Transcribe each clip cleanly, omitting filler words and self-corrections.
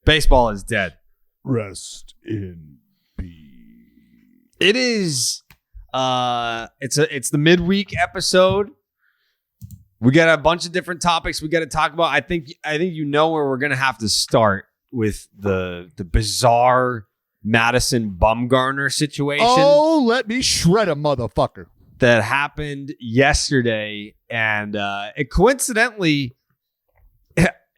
Baseball is dead. Rest in peace. It is. It's the midweek episode. We got a bunch of different topics we got to talk about. I think you know where we're gonna have to start with the bizarre Madison Bumgarner situation. Oh, let me shred a motherfucker. That happened yesterday, and it coincidentally,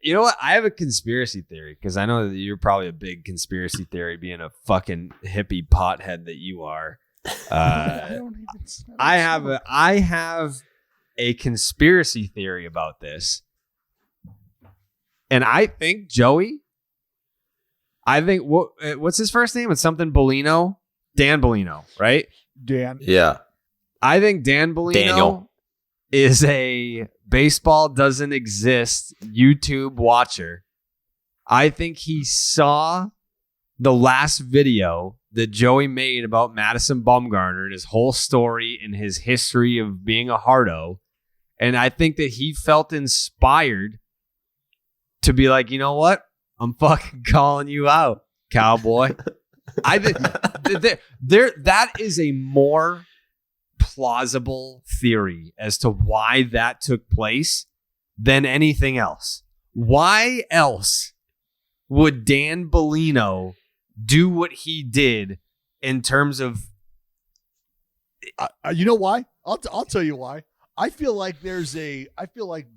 you know what? I have a conspiracy theory because I know that you're probably a big conspiracy theory, being a fucking hippie pothead that you are. I have a conspiracy theory about this, and I think Joey. I think what's his first name? It's something Bellino, Dan Bellino, right? Dan. Yeah. I think Dan Bellino is a baseball doesn't exist YouTube watcher. I think he saw the last video that Joey made about Madison Bumgarner and his whole story and his history of being a hardo. And I think that he felt inspired to be like, you know what? I'm fucking calling you out, cowboy. I think that is a more plausible theory as to why that took place than anything else. Why else would Dan Bellino do what he did in terms of... you know why? I'll tell you why. I feel like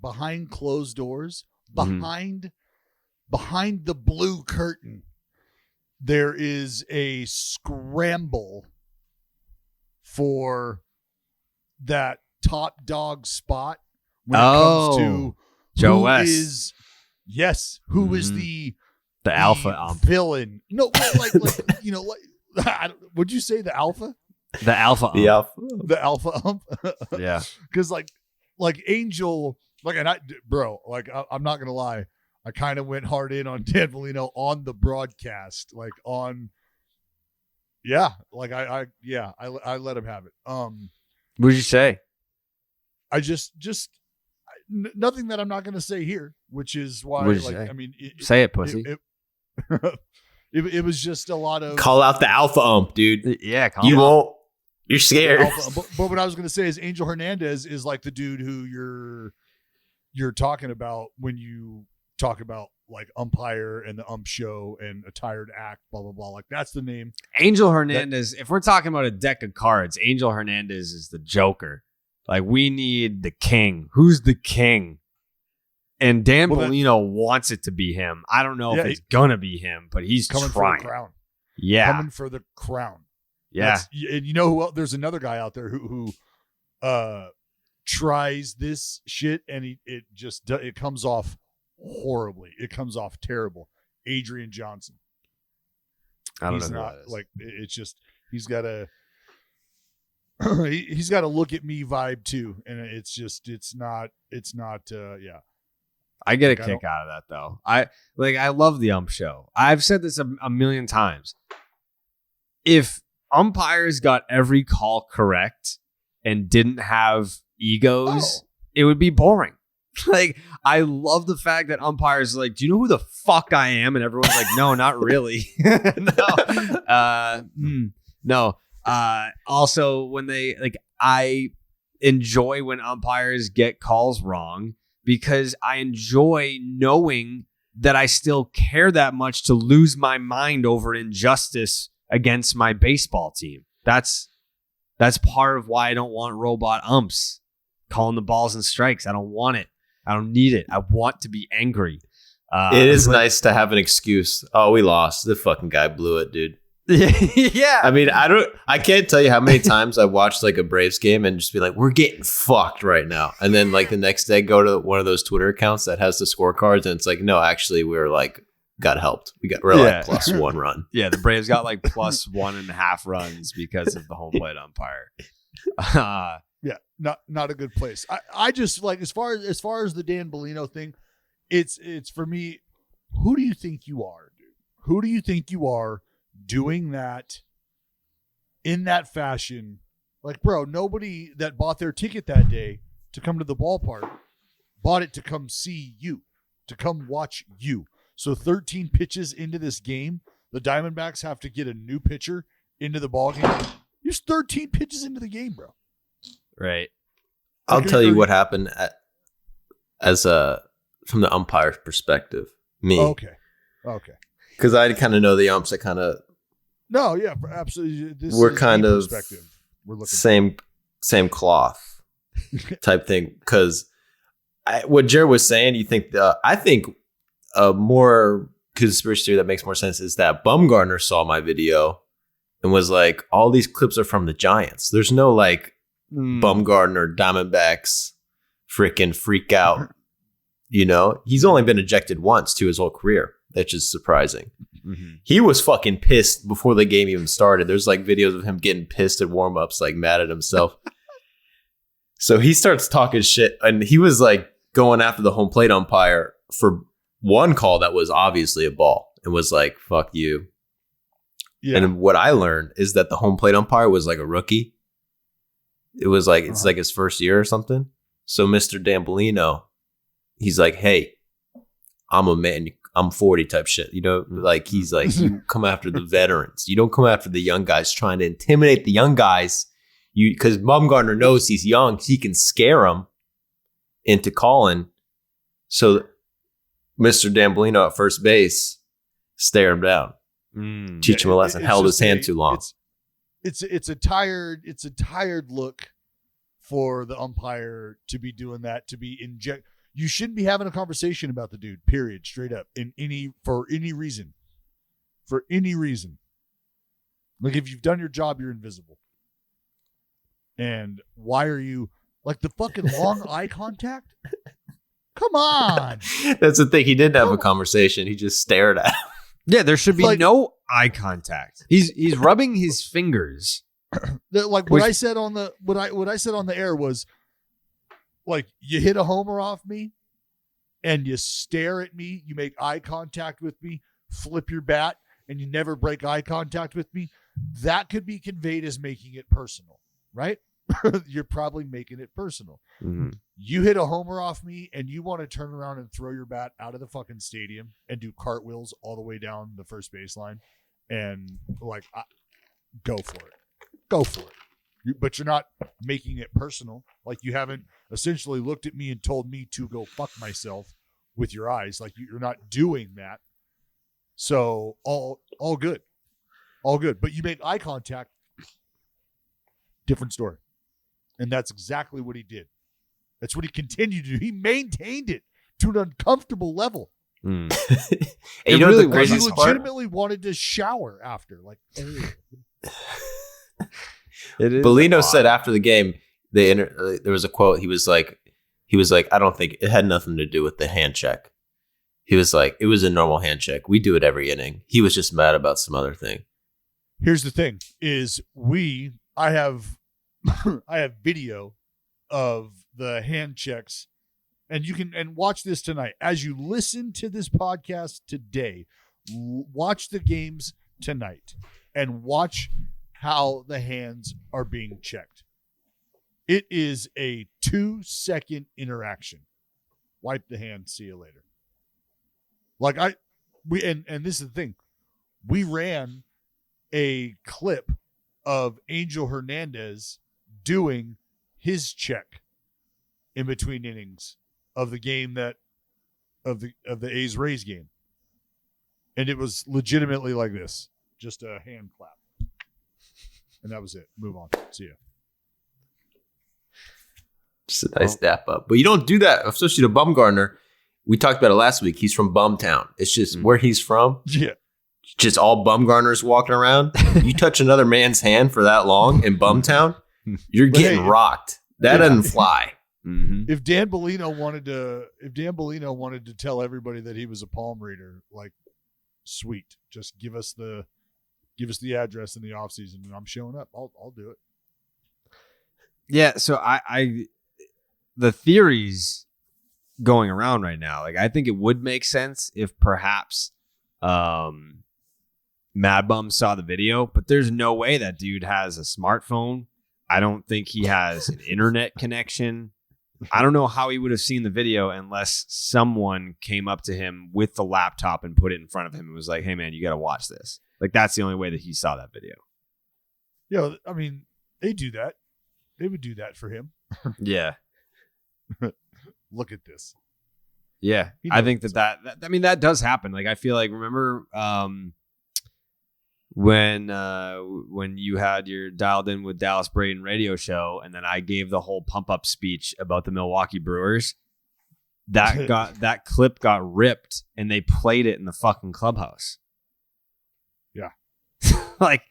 behind closed doors, behind the blue curtain, there is a scramble for that top dog spot when it comes to Joe who West. is who is the alpha ump villain. No, like you know, would you say the alpha? The alpha ump. The alpha ump. Yeah. Because like Angel, and I'm not gonna lie, I kind of went hard in on Dan Bellino on the broadcast, I let him have it. What did you say? I just nothing that I'm not going to say here, which is why, say it, pussy. It was just a lot of call out the alpha ump, dude. Yeah, you won't. You're scared. But what I was going to say is Angel Hernandez is like the dude who you're talking about when you talk about like umpire and the ump show and a tired act, blah blah blah. Like that's the name. Angel Hernandez. If we're talking about a deck of cards, Angel Hernandez is the Joker. Like we need the king. Who's the king? And Dan Bellino wants it to be him. I don't know if it's gonna be him, but he's coming trying. For the crown. Yeah, coming for the crown. Yeah, and you know who else? There's another guy out there who tries this shit, and it comes off horribly. It comes off terrible. Adrian Johnson. I don't know who not that is. Like it's just he's got a he's got a look at me vibe too, and it's not yeah. I get a kick out of that though. I love the ump show. I've said this a million times. If umpires got every call correct and didn't have egos, it would be boring. Like, I love the fact that umpires are like, do you know who the fuck I am? And everyone's like, no, not really. No. Also, when they I enjoy when umpires get calls wrong because I enjoy knowing that I still care that much to lose my mind over injustice against my baseball team. That's part of why I don't want robot umps calling the balls and strikes. I don't want it. I don't need it. I want to be angry. It is nice to have an excuse. Oh, we lost. The fucking guy blew it, dude. Yeah. I mean, I can't tell you how many times I watched like a Braves game and just be like, we're getting fucked right now. And then like the next day go to one of those Twitter accounts that has the scorecards and it's like, no, actually we're like got helped. We're like plus one run. Yeah, the Braves got like plus 1.5 runs because of the home plate umpire. Yeah, not a good place. I just like as far as the Dan Bellino thing, it's for me. Who do you think you are, dude? Who do you think you are doing that in that fashion? Like, bro, nobody that bought their ticket that day to come to the ballpark bought it to come see you, to come watch you. So 13 pitches into this game, the Diamondbacks have to get a new pitcher into the ball game. There's 13 pitches into the game, bro. Right. I'll tell you what happened from the umpire's perspective. Me. Okay. Because I kind of know the umps. I kind of. No, yeah, absolutely. We're kind of same cloth type thing. Because what Jared was saying, I think a more conspiracy theory that makes more sense is that Bumgarner saw my video and was like, all these clips are from the Giants. There's no like Bumgarner Diamondbacks freaking freak out. He's only been ejected once to his whole career. That's just surprising. Mm-hmm. He was fucking pissed before the game even started. There's like videos of him getting pissed at warm-ups, like mad at himself. So he starts talking shit, and he was like going after the home plate umpire for one call that was obviously a ball and was like, fuck you. Yeah. And what I learned is that the home plate umpire was like a rookie. It was like, it's like his first year or something. So Mr. Dan Bellino, he's like, hey, I'm a man. I'm 40 type shit. Like he's like, you come after the veterans. You don't come after the young guys trying to intimidate the young guys. Because Bumgarner knows he's young. He can scare him into calling. So Mr. Dan Bellino at first base stare him down. Teach him a lesson. Held his hand too long. It's a tired look for the umpire to be doing that, to be inject. You shouldn't be having a conversation about the dude, period, straight up, for any reason. For any reason. Like, if you've done your job, you're invisible. And why are you, like, the fucking long eye contact? Come on. That's the thing. He didn't have a conversation. He just stared at him. Yeah, there should be no eye contact. He's rubbing his fingers. Like what I said on the air was, like, you hit a homer off me and you stare at me, you make eye contact with me, flip your bat, and you never break eye contact with me. That could be conveyed as making it personal, right? You're probably making it personal. Mm-hmm. You hit a homer off me and you want to turn around and throw your bat out of the fucking stadium and do cartwheels all the way down the first baseline, and like, go for it. But you're not making it personal. Like, you haven't essentially looked at me and told me to go fuck myself with your eyes. Like, you're not doing that. So all good. But you make eye contact, different story. And that's exactly what he did. That's what he continued to do. He maintained it to an uncomfortable level. And you know really, the craziest part? He legitimately wanted to shower after. Like, Bellino said after the game, there was a quote. He was like, I don't think it had nothing to do with the hand check. He was like, it was a normal hand check. We do it every inning. He was just mad about some other thing. Here's the thing: is I have video of the hand checks, and you can watch this tonight as you listen to this podcast today. Watch the games tonight and watch how the hands are being checked. It is a 2-second interaction. Wipe the hand, see you later. Like, and this is the thing. We ran a clip of Angel Hernandez doing his check in between innings of the game of the A's Rays game. And it was legitimately like this. Just a hand clap. And that was it. Move on. See ya. Just a nice dap up. But you don't do that, especially to Bumgarner. We talked about it last week. He's from Bumtown. It's just where he's from. Yeah. Just all Bumgarners walking around. You touch another man's hand for that long in Bumtown, you're getting rocked. That doesn't fly. Mm-hmm. If Dan Bellino wanted to tell everybody that he was a palm reader, like, sweet. Just give us the address in the offseason and I'm showing up. I'll do it. Yeah, so the theories going around right now, like, I think it would make sense if perhaps Mad Bum saw the video, but there's no way that dude has a smartphone. I don't think he has an internet connection. I don't know how he would have seen the video unless someone came up to him with the laptop and put it in front of him and was like, hey, man, you got to watch this. Like, that's the only way that he saw that video. Yeah, I mean, they do that. They would do that for him. Yeah. Look at this. Yeah. I think that does happen. Like, I feel like, remember when you had your Dialed In with Dallas Braden radio show, and then I gave the whole pump up speech about the Milwaukee Brewers, that clip got ripped and they played it in the fucking clubhouse. Yeah. Like,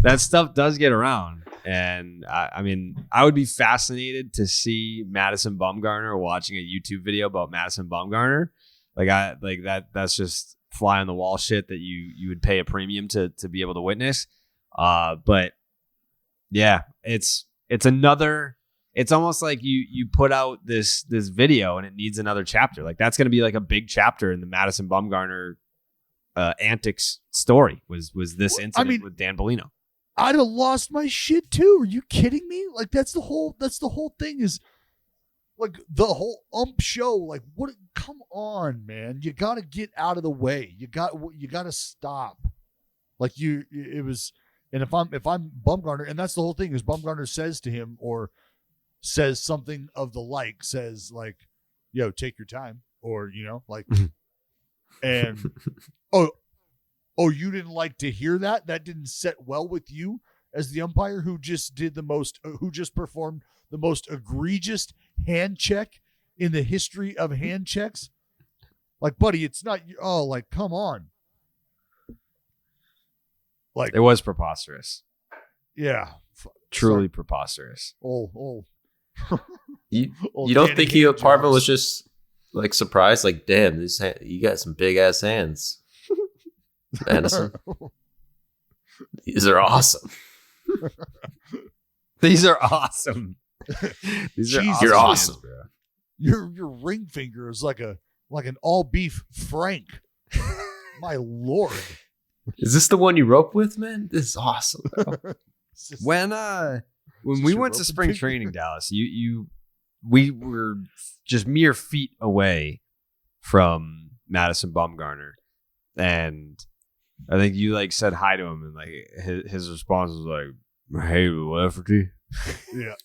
that stuff does get around. And I mean, I would be fascinated to see Madison Bumgarner watching a YouTube video about Madison Bumgarner. That's just fly on the wall shit that you would pay a premium to be able to witness. But yeah, it's almost like you put out this video and it needs another chapter. Like, that's going to be like a big chapter in the Madison Bumgarner antics story was this incident with Dan Bellino. I'd have lost my shit too. Are you kidding me? Like, that's the whole thing, is like the whole ump show. Like, what? Come on, man. You got to get out of the way. You got to stop. Like, it was, and if I'm Bumgarner, and that's the whole thing, is Bumgarner says to him, or says something of the like, says like, yo, take your time, or, like, and, Oh, you didn't like to hear that? That didn't set well with you as the umpire who just performed the most egregious hand check in the history of hand checks? Like, buddy, it's not, like, come on. Like, it was preposterous. Yeah. Truly preposterous. Oh. You don't think your apartment was just like surprised? Like, damn, you got some big ass hands. Madison. These are awesome. These are awesome. These are Jesus, awesome. You're awesome, bro. Your ring finger is like an all beef Frank. My Lord. Is this the one you rope with, man? This is awesome. When we went to spring training, Dallas, we were just mere feet away from Madison Bumgarner, and I think you like said hi to him, and like his response was like, "Hey, Lefty." Yeah.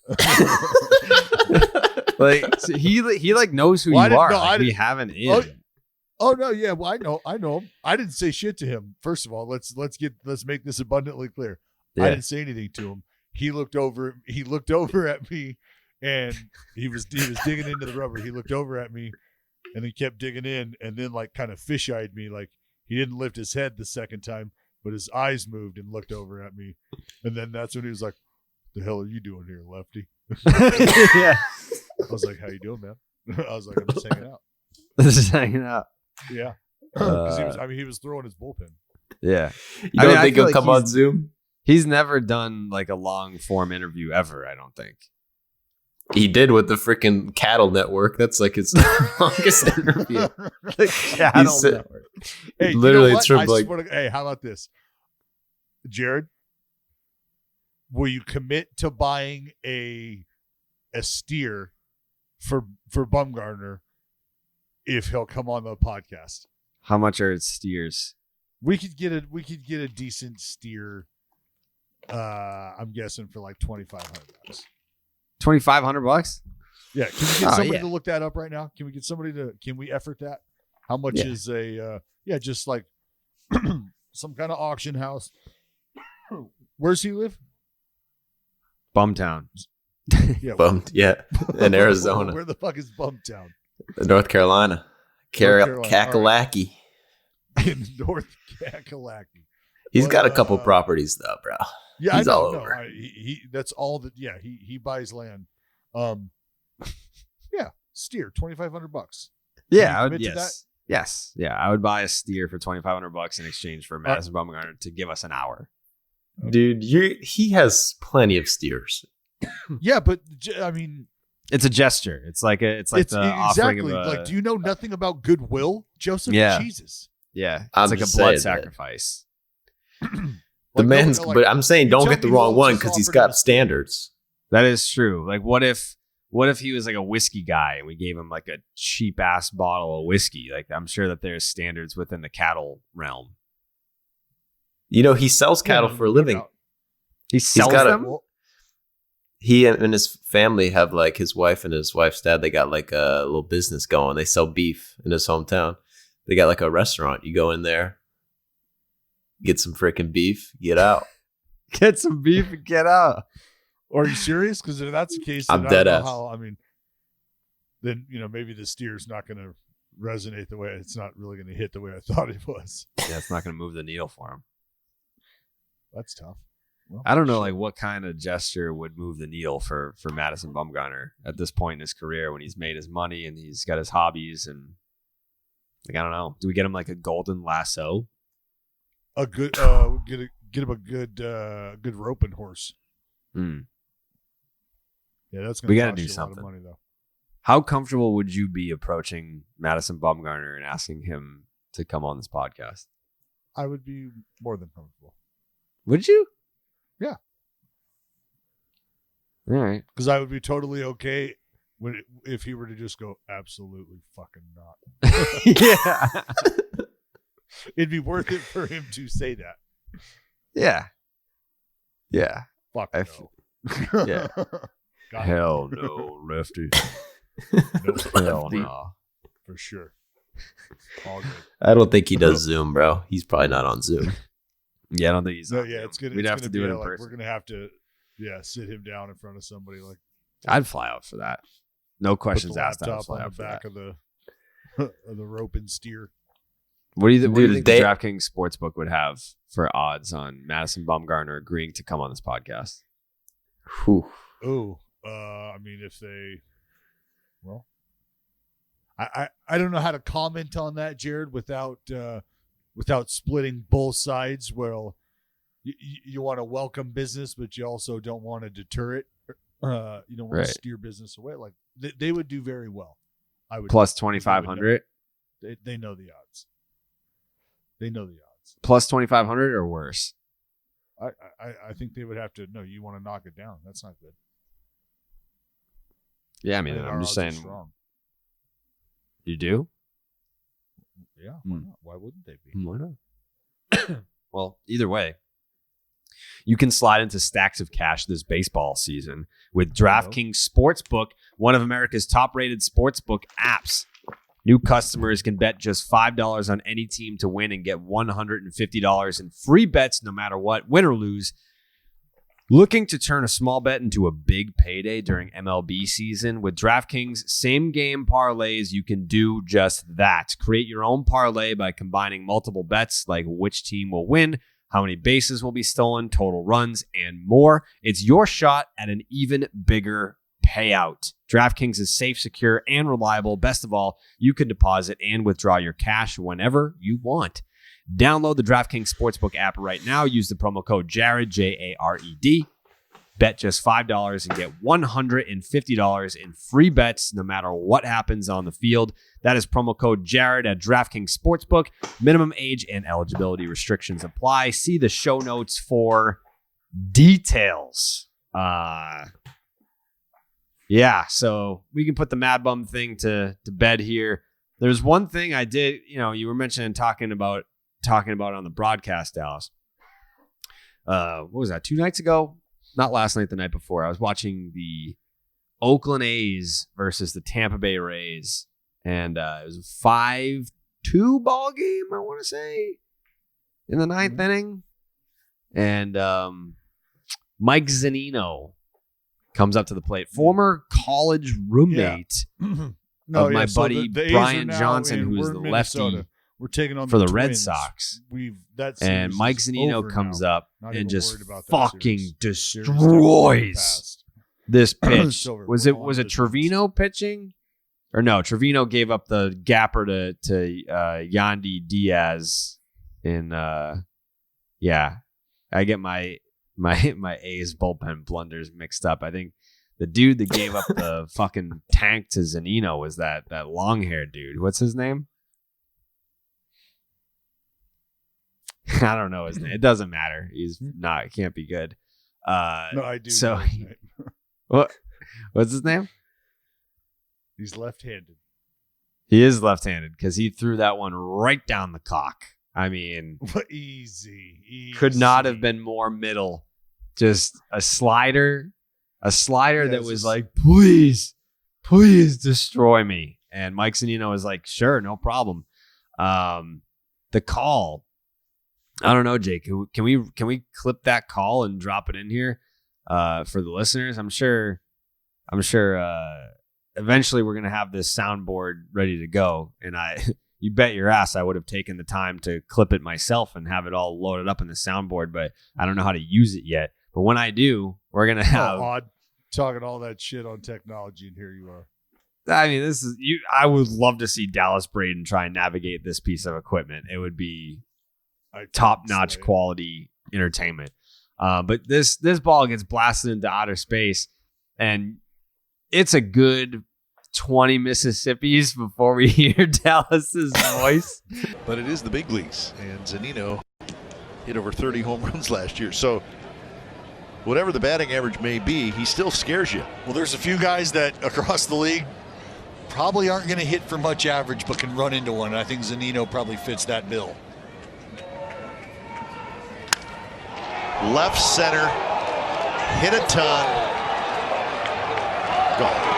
Like, so he like knows who you are. Like, we haven't in. Oh no, yeah. Well, I know him. I didn't say shit to him. First of all, let's make this abundantly clear. Yeah. I didn't say anything to him. He looked over at me, and he was digging into the rubber. He looked over at me, and he kept digging in, and then like kind of fish-eyed me. Like, he didn't lift his head the second time, but his eyes moved and looked over at me. And then that's when he was like, "The hell are you doing here, Lefty?" Yeah. I was like, "How you doing, man?" I was like, "I'm just hanging out." Just hanging out. Yeah. Because he was throwing his bullpen. Yeah. You don't think he'll come on Zoom? He's never done like a long form interview ever, I don't think. He did with the freaking Cattle Network. That's like his longest interview. The Cattle Network. Hey, literally, it's from like, hey, how about this, Jared? Will you commit to buying a steer for Bumgarner if he'll come on the podcast? How much are its steers? We could get a decent steer. I'm guessing for like $2,500. $2,500? Yeah. Can we get somebody to look that up right now? Can we effort that? How much is just like some kind of auction house? Where's he live? Bumtown. Yeah. In Arizona. Where the fuck is Bumtown? North Carolina. Kakalaki. In North Kakalaki. He's got a couple properties though, bro. Yeah, he's I know, all over. No, he that's all that. Yeah, he buys land. Yeah, steer $2,500. Yeah, I would. Yes, yeah, I would buy a steer for $2,500 in exchange for Madison Bumgarner to give us an hour. Dude, he has plenty of steers. Yeah, but I mean, it's a gesture. It's like the offering of a, like. Do you know nothing about goodwill, Joseph? Yeah. Jesus. Yeah, it's like a blood sacrifice. But I'm saying don't get the wrong one because he's got standards. That is true. Like, what if What if he was like a whiskey guy and we gave him like a cheap ass bottle of whiskey? Like, I'm sure that there's standards within the cattle realm. You know, he sells cattle for a living. He sells them? He and his family have like his wife and his wife's dad. They got like a little business going. They sell beef in his hometown. They got like a restaurant. You go in there, get some freaking beef, get out. Get some beef and get out. Are you serious? Because if that's the case, I'm dead ass. Then, you know, maybe the steer's not going to resonate the way it's not really going to hit the way I thought it was. Yeah, it's not going to move the needle for him. That's tough. Well, I don't know, like what kind of gesture would move the needle for Madison Bumgarner at this point in his career when he's made his money and he's got his hobbies and like I don't know. Do we get him like a golden lasso? A good get him a good roping horse. Hmm. Yeah, that's we gonna got to do cost you something. a lot of money, though. How comfortable would you be approaching Madison Bumgarner and asking him to come on this podcast? I would be more than comfortable. Would you? Yeah. All right. Because I would be totally okay if he were to just go, absolutely fucking not. Yeah. It'd be worth it for him to say that. Yeah. Yeah. Fuck no. Yeah. Hell no, lefty. Hell no. For sure. All good. I don't think he does Zoom, bro. He's probably not on Zoom. Yeah, I don't think he's on yeah, Zoom. it's gonna. We'd have to do it in like, person. We're gonna have to, sit him down in front of somebody. Like, I'd fly out for that. No questions put the asked. I'd laptop fly on out the for back that. of the rope and steer. What do you think the DraftKings Sportsbook would have for odds on Madison Bumgarner agreeing to come on this podcast? Whew. Oh, I mean, if they, well, I don't know how to comment on that, Jared, without splitting both sides. Well, you want to welcome business, but you also don't want to deter it. You don't want to steer business away. Like they would do very well. I would plus 2,500. They know the odds. They know the odds. Plus 2,500 or worse. I think they would have to. No, you want to knock it down. That's not good. Yeah, I mean, I'm just saying. You do? Yeah. Why not? Why wouldn't they be? Why not? Well, either way, you can slide into stacks of cash this baseball season with DraftKings Sportsbook, one of America's top-rated sportsbook apps. New customers can bet just $5 on any team to win and get $150 in free bets no matter what, win or lose. Looking to turn a small bet into a big payday during MLB season? With DraftKings same-game parlays, you can do just that. Create your own parlay by combining multiple bets like which team will win, how many bases will be stolen, total runs, and more. It's your shot at an even bigger payout. DraftKings is safe, secure, and reliable. Best of all, you can deposit and withdraw your cash whenever you want. Download the DraftKings Sportsbook app right now. Use the promo code Jared, Jared. Bet just $5 and get $150 in free bets no matter what happens on the field. That is promo code Jared at DraftKings Sportsbook. Minimum age and eligibility restrictions apply. See the show notes for details. Yeah, so we can put the Mad Bum thing to bed here. There's one thing I did, you were mentioning talking about on the broadcast, Dallas. What was that? 2 nights ago? Not last night, the night before. I was watching the Oakland A's versus the Tampa Bay Rays, and it was a 5-2 ball game, I want to say, in the 9th inning. And Mike Zunino comes up to the plate. Former college roommate of my buddy Brian Johnson, who's the lefty. We're taking on for the Twins. Red Sox. And Mike Zunino comes up and just fucking series. destroys this pitch. Was it Trevino pitching? Or no, Trevino gave up the gapper to Yandy Diaz in I get my A's bullpen blunders mixed up. I think the dude that gave up the fucking tank to Zunino was that long-haired dude. What's his name? I don't know his name. It doesn't matter. He's not. It can't be good. No, I do. So, what's his name? He's left-handed. He is left-handed because he threw that one right down the cock. I mean, easy. Could not have been more middle. Just a slider that was like, please destroy me. And Mike Zunino was like, sure, no problem. The call, I don't know, Jake. Can we clip that call and drop it in here for the listeners? I'm sure. Eventually, we're gonna have this soundboard ready to go, and you bet your ass I would have taken the time to clip it myself and have it all loaded up in the soundboard, but I don't know how to use it yet. But when I do, we're gonna have odd talking all that shit on technology, and here you are. I mean, this is you. I would love to see Dallas Braden try and navigate this piece of equipment. It would be top-notch quality entertainment. But this ball gets blasted into outer space, and it's a good 20 Mississippis before we hear Dallas's voice. But it is the big leagues, and Zunino hit over 30 home runs last year. So whatever the batting average may be, he still scares you. Well, there's a few guys that across the league probably aren't going to hit for much average, but can run into one. And I think Zunino probably fits that bill. Left center, hit a ton. Gone.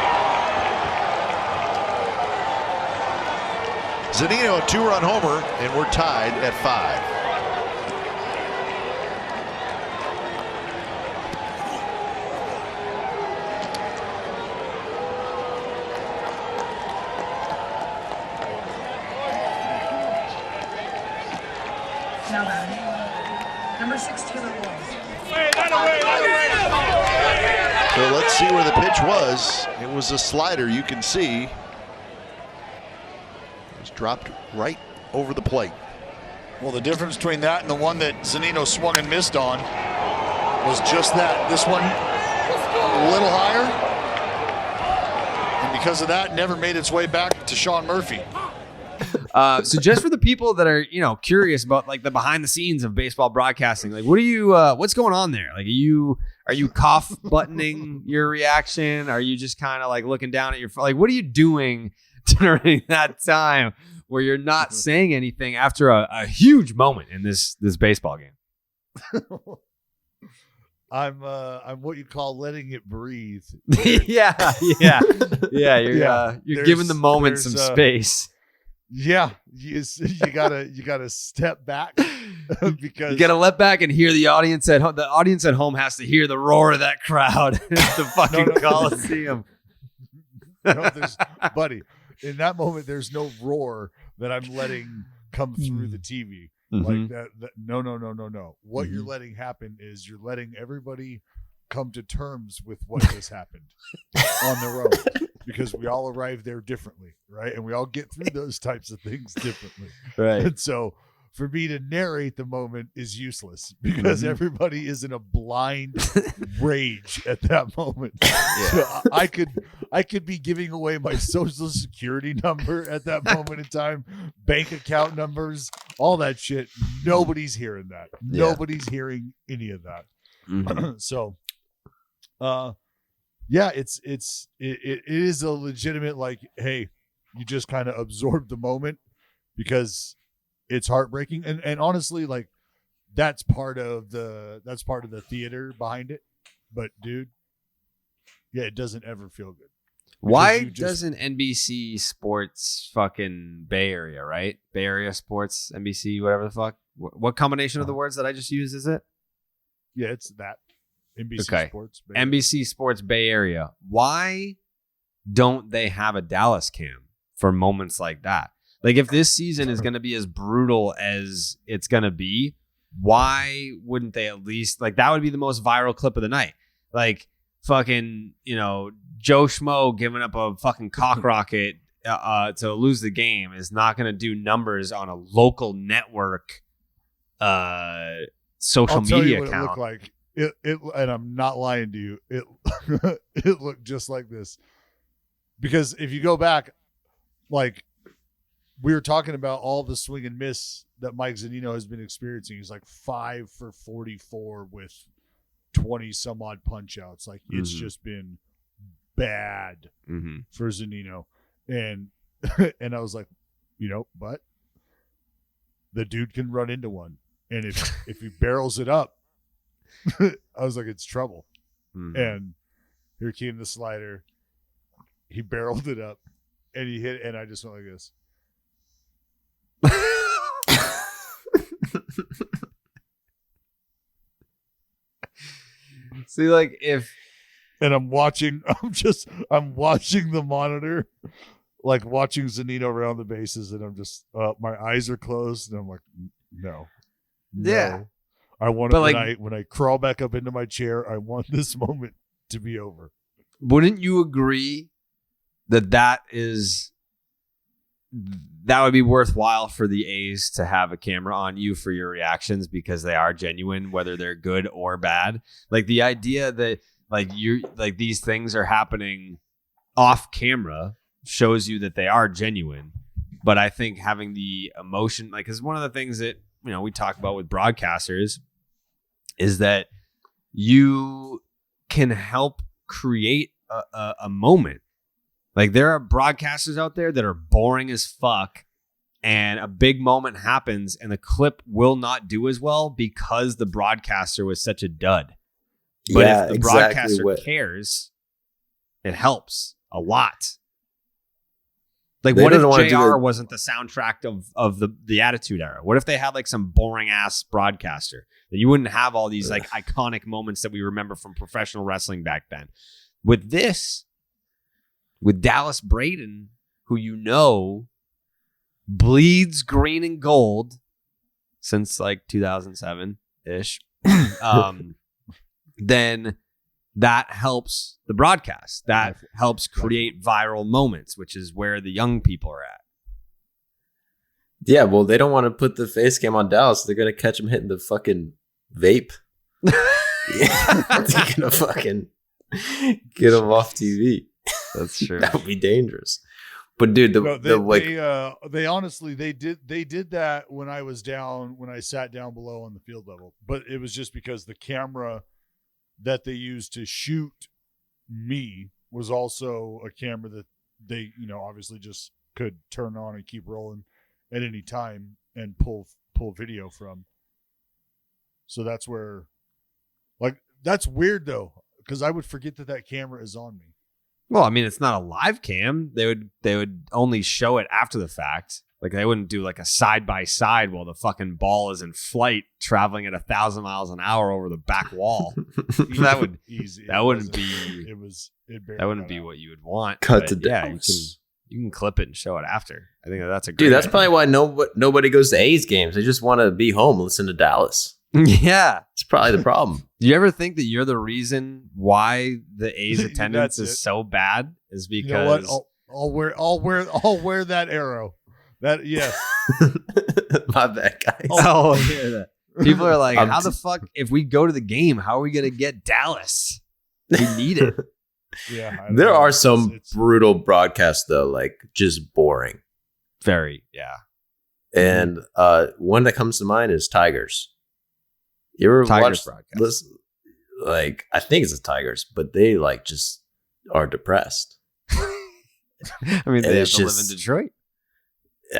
Zunino a 2-run homer, and we're tied at 5. Now batting, number 6, Taylor Walls. So let's see where the pitch was. It was a slider, you can see. It was dropped right over the plate. Well, the difference between that and the one that Zunino swung and missed on was just that. This one a little higher, and because of that, never made its way back to Sean Murphy. So just for the people that are, curious about like the behind the scenes of baseball broadcasting, like what's going on there? Like, are you cough buttoning your reaction? Are you just kind of like looking down at your, like, what are you doing during that time where you're not saying anything after a huge moment in this baseball game? I'm what you call letting it breathe. yeah. You're giving the moment some space. Yeah, you gotta step back because you gotta let back and hear the audience at home. The audience at home has to hear the roar of that crowd at the fucking Coliseum. Buddy, in that moment, there's no roar that I'm letting come through the TV. Like that. No. What you're letting happen is you're letting everybody come to terms with what has happened on their own, because we all arrive there differently, right? And we all get through those types of things differently, right? And so for me to narrate the moment is useless because everybody is in a blind rage at that moment. Yeah. So I could be giving away my social security number at that moment in time, bank account numbers, all that shit. Nobody's hearing that. Yeah. Nobody's hearing any of that. So yeah, it is a legitimate, like, hey, you just kind of absorb the moment because it's heartbreaking. And honestly, like, that's part of the theater behind it. But dude, yeah, it doesn't ever feel good. Why doesn't NBC Sports fucking Bay Area, right? Bay Area Sports, NBC, whatever the fuck. What combination of the words that I just used is it? Yeah, it's that. NBC Sports Bay Area. NBC Sports Bay Area. Why don't they have a Dallas cam for moments like that? Like, if this season is going to be as brutal as it's going to be, why wouldn't they at least, like, that would be the most viral clip of the night. Like, fucking, Joe Schmo giving up a fucking cock rocket to lose the game is not going to do numbers on a local network social media account. It looked like. It and I'm not lying to you. It looked just like this, because if you go back, like, we were talking about all the swing and miss that Mike Zunino has been experiencing. He's like 5 for 44 with 20 some odd punch outs. Like, it's just been bad for Zunino. And and I was like, but the dude can run into one. And if he barrels it up, I was like, it's trouble. And here came the slider. He barreled it up and he hit it, and I just went like this. See, like and I'm watching the monitor, like watching Zunino around the bases, and I'm just my eyes are closed, and I'm like, no. Yeah. I want to, when I crawl back up into my chair, I want this moment to be over. Wouldn't you agree that would be worthwhile for the A's to have a camera on you for your reactions, because they are genuine, whether they're good or bad? Like the idea that these things are happening off camera shows you that they are genuine. But I think having the emotion, because one of the things that, we talk about with broadcasters is that you can help create a moment. Like there are broadcasters out there that are boring as fuck, and a big moment happens and the clip will not do as well because the broadcaster was such a dud. But if the broadcaster cares, it helps a lot. Like, what if JR wasn't the soundtrack of the Attitude Era? What if they had like some boring ass broadcaster? Then you wouldn't have all these like iconic moments that we remember from professional wrestling back then. With this, with Dallas Braden, who bleeds green and gold since like 2007-ish, then that helps the broadcast. That helps create viral moments, which is where the young people are at. Yeah, well, they don't want to put the face cam on Dallas. They're going to catch him hitting the fucking vape. Yeah, they're going to fucking get him off TV. That's true. That would be dangerous. But dude, they honestly did that when I sat down below on the field level. But it was just because the camera that they used to shoot me was also a camera that they, obviously just could turn on and keep rolling at any time and pull video from. So that's where, that's weird though, because I would forget that camera is on me. Well, I mean, it's not a live cam. They would only show it after the fact. Like they wouldn't do like a side by side while the fucking ball is in flight, traveling at 1,000 miles an hour over the back wall. That wouldn't be what you would want. Cut to Dallas. Yeah, you can clip it and show it after. I think that's a great dude. That's idea. probably why nobody goes to A's games. They just want to be home and listen to Dallas. Yeah, it's probably the problem. Do you ever think that you're the reason why the A's attendance is so bad? Is because, you know what? I'll wear that arrow. That yes. My bad, guys. Oh, I hear that. People are like, how the fuck, if we go to the game, how are we going to get Dallas? We need it. Yeah. There are some brutal broadcasts, though, like just boring. Very, yeah. And one that comes to mind is Tigers. You ever watch this? Like, I think it's the Tigers, but they like just are depressed. I mean, they have to live in Detroit.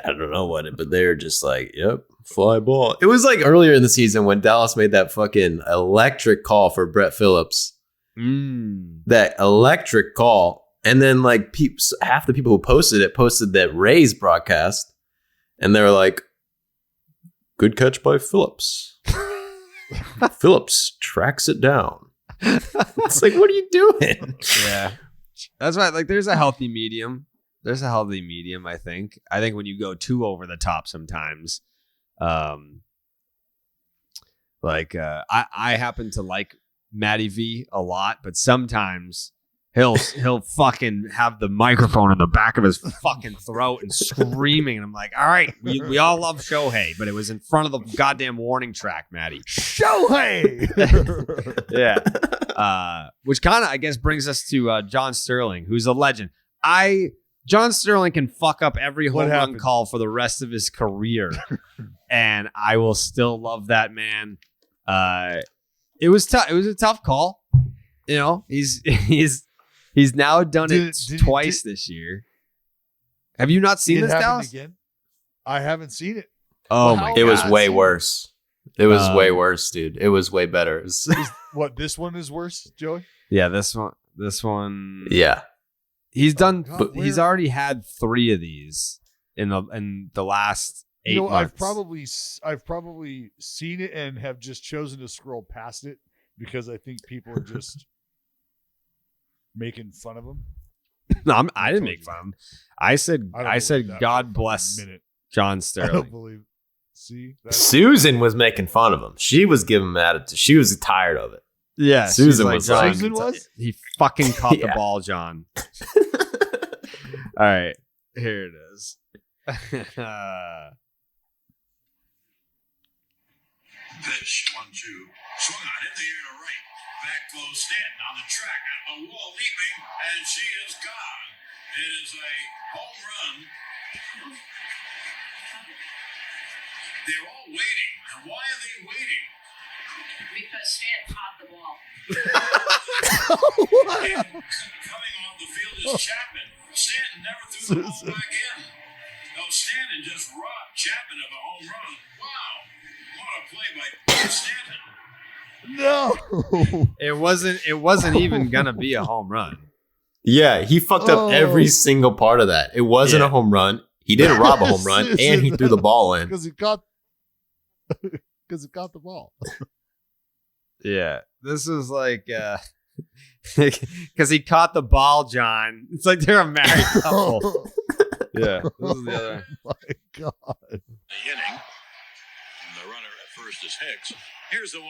I don't know but they're just like, yep, fly ball. It was like earlier in the season when Dallas made that fucking electric call for Brett Phillips. That electric call. And then like half the people who posted that Rays broadcast. And they were like, good catch by Phillips. Phillips tracks it down. It's like, what are you doing? Yeah. That's right. Like there's a healthy medium. I think. When you go too over the top sometimes, I happen to like Matty V a lot, but sometimes he'll fucking have the microphone in the back of his fucking throat and screaming, and I'm like, all right, we all love Shohei, but it was in front of the goddamn warning track, Matty. Shohei. Yeah. Which kind of I guess brings us to John Sterling, who's a legend. John Sterling can fuck up every home run call for the rest of his career, and I will still love that man. It was tough. It was a tough call. He's He's now done it twice this year. Have you not seen this, Dallas? Again? I haven't seen it. Oh my God. It was way worse. It was way worse, dude. It was way better. What, this one is worse, Joey? Yeah, this one. Yeah. He's done. God, he's already had 3 of these in the last 8 months. I've probably seen it and have just chosen to scroll past it because I think people are just making fun of him. No, I didn't make fun of him. I said God bless John Sterling. I don't believe. See, Susan was making fun of him. She was giving him attitude. She was tired of it. Yeah, Susan was like, Susan was? He fucking caught the ball, John. All right, here it is. Pitch, 1-2. Swung on in the air to right. Back goes Stanton on the track at the wall, leaping, and she is gone. It is a home run. They're all waiting. And why are they waiting? Because Stanton caught the ball. And coming off the field is Chapman. Stanton never threw the ball back in. No, Stanton just robbed Chapman of a home run. Wow. What a play by Stanton. No. It wasn't even gonna be a home run. Yeah, he fucked up every single part of that. It wasn't a home run. He didn't rob a home run, and he threw the ball in. Because he caught the ball. Yeah, this is like because he caught the ball, John. It's like they're a married couple. Yeah, this is the other. Oh my God. The inning. The runner at first is Hicks. Here's the 1-0.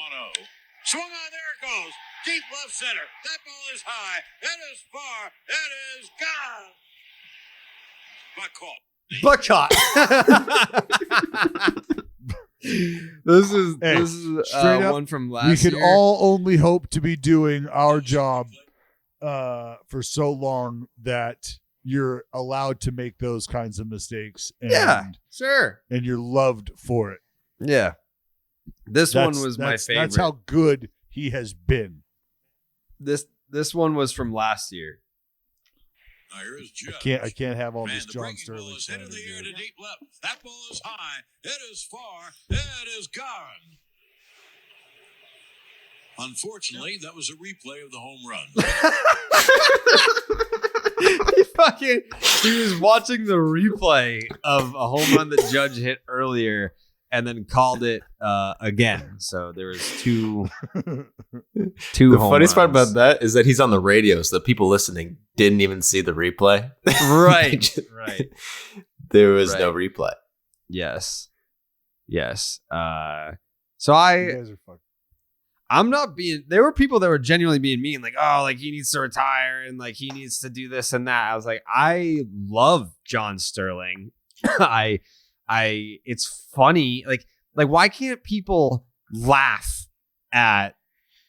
Swung on, there it goes. Deep left center. That ball is high. It is far. It is gone. Buck caught. This is one from last year. We could all only hope to be doing our job for so long that you're allowed to make those kinds of mistakes. And, yeah, sure. And you're loved for it. Yeah. This one was my favorite. That's how good he has been. This one was from last year. I can't have all this John Sterling. Ball is hit in the air to deep left. That ball is high. It is far. It is gone. Unfortunately, that was a replay of the home run. He was watching the replay of a home run that Judge hit earlier and then called it again. So there was two The home funniest part runs. about that is that he's on the radio, so the people listening didn't even see the replay. Right. Right. There was no replay. Yes. So You guys are fucked. I'm not being, there were people that were genuinely being mean, like, oh, like he needs to retire and like he needs to do this and that. I was like, I love John Sterling. It's funny. Like why can't people laugh at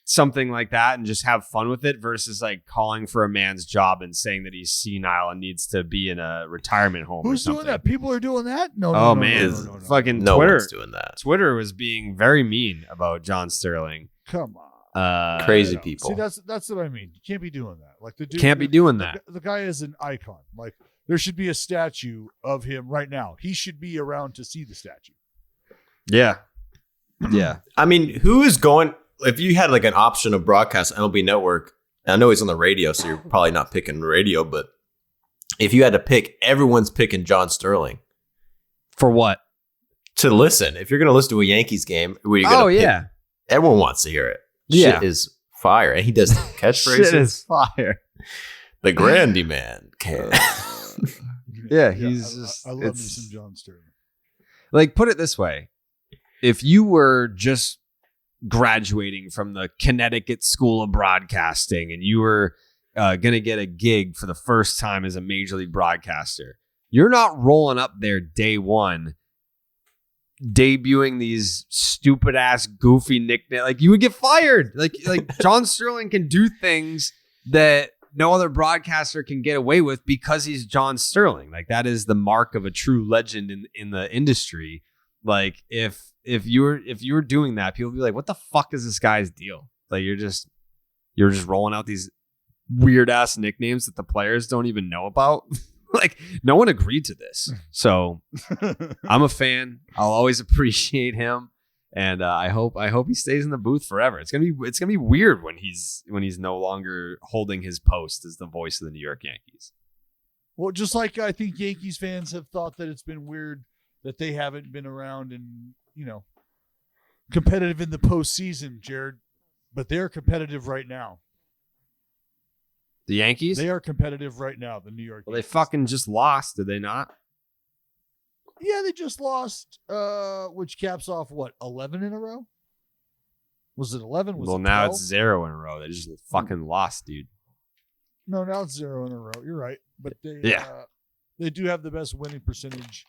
something like that and just have fun with it versus like calling for a man's job and saying that he's senile and needs to be in a retirement home? Who's doing that? People are doing that? No. Fucking No Twitter. one's doing that. Twitter was being very mean about John Sterling. Come on. Crazy people. See, that's what I mean. You can't be doing that. Like the dude Can't be doing that. The guy is an icon. Like there should be a statue of him right now. He should be around to see the statue. Yeah. Yeah. I mean, who is going? If you had like an option of broadcast MLB Network, I know he's on the radio, so you're probably not picking radio, but if you had to pick, everyone's picking John Sterling. For what? To listen. If you're going to listen to a Yankees game, where you're going to pick, yeah. Everyone wants to hear it. Yeah. Shit is fire. And he does catchphrases. Shit is fire. The Grandy Man can. Yeah, he's just. I love me some John Sterling. Like, put it this way. If you were just graduating from the Connecticut School of Broadcasting and you were going to get a gig for the first time as a major league broadcaster, you're not rolling up there day one debuting these stupid ass goofy nicknames. Like, you would get fired. Like John Sterling can do things that no other broadcaster can get away with because he's John Sterling. Like, that is the mark of a true legend in the industry. Like, if you were doing that, people would be like, what the fuck is this guy's deal? Like, you're just rolling out these weird ass nicknames that the players don't even know about. Like, no one agreed to this. So I'm a fan. I'll always appreciate him. And I hope he stays in the booth forever. It's gonna be weird when he's no longer holding his post as the voice of the New York Yankees. Well, just like I think Yankees fans have thought that it's been weird that they haven't been around and, competitive in the postseason, Jared. But they're competitive right now. The Yankees? They are competitive right now, the New York Yankees. Well, they fucking just lost, did they not? Yeah, they just lost, which caps off, 11 in a row? Was it 11? Well, now it's 0 in a row. They just fucking lost, dude. No, now it's 0 in a row. You're right. But they do have the best winning percentage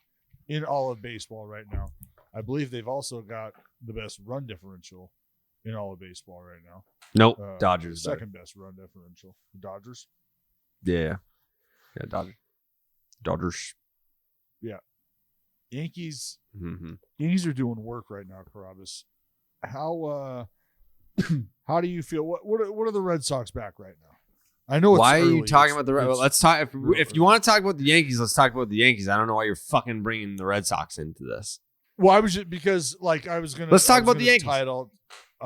in all of baseball right now. I believe they've also got the best run differential in all of baseball right now. Nope. Dodgers. Second best run differential. Dodgers? Yeah. Yeah, Dodgers. Dodgers. Yeah. Yankees. Mm-hmm. Yankees are doing work right now, Carrabis. How do you feel? What are the Red Sox back right now? I know. Why are you talking about the Red? Well, let's talk. If you want to talk about the Yankees, let's talk about the Yankees. I don't know why you're fucking bringing the Red Sox into this. Well, I was just because I was gonna. Let's talk about the Yankees. I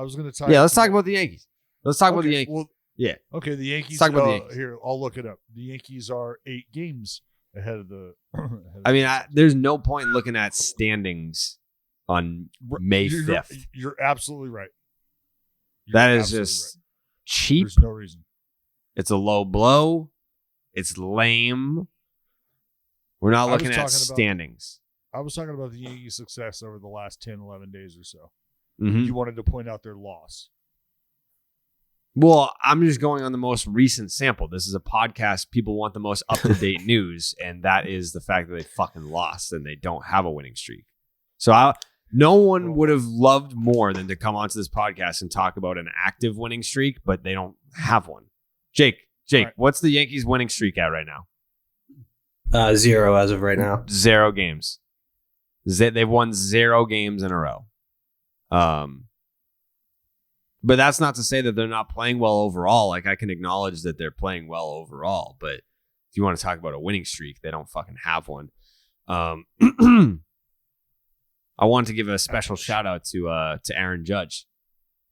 was gonna title. Yeah, let's talk about the Yankees. Let's talk about the Yankees. Well, yeah. Okay, the Yankees. Let's talk about the Yankees. Here, I'll look it up. The Yankees are 8 games ahead of the. There's no point looking at standings on May 5th. You're absolutely right. That is just cheap. There's no reason. It's a low blow. It's lame. We're not looking at standings. I was talking about the Yankees' success over the last 10, 11 days or so. Mm-hmm. You wanted to point out their loss. Well, I'm just going on the most recent sample. This is a podcast. People want the most up-to-date news, and that is the fact that they fucking lost and they don't have a winning streak. So no one would have loved more than to come onto this podcast and talk about an active winning streak, but they don't have one. Jake, right. What's the Yankees winning streak at right now? 0 as of right now. 0 games. They've won 0 games in a row. But that's not to say that they're not playing well overall. Like, I can acknowledge that they're playing well overall. But if you want to talk about a winning streak, they don't fucking have one. I wanted to give a special shout out to Aaron Judge.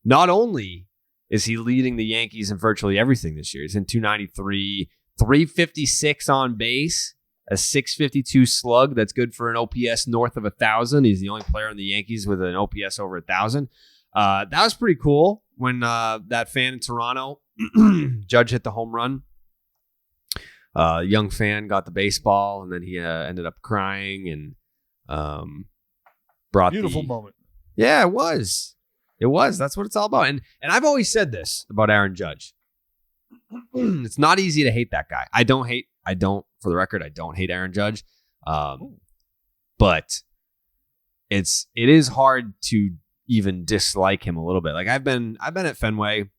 Not only is he leading the Yankees in virtually everything this year, he's in 293, 356 on base, a 652 slug. That's good for an OPS north of 1,000. He's the only player in the Yankees with an OPS over 1,000. That was pretty cool when that fan in Toronto, Judge hit the home run. Young fan got the baseball, and then he ended up crying and brought beautiful moment. Yeah, it was. It was. That's what it's all about. And I've always said this about Aaron Judge. It's not easy to hate that guy. For the record, I don't hate Aaron Judge. But it is hard to even dislike him a little bit. Like, I've been at Fenway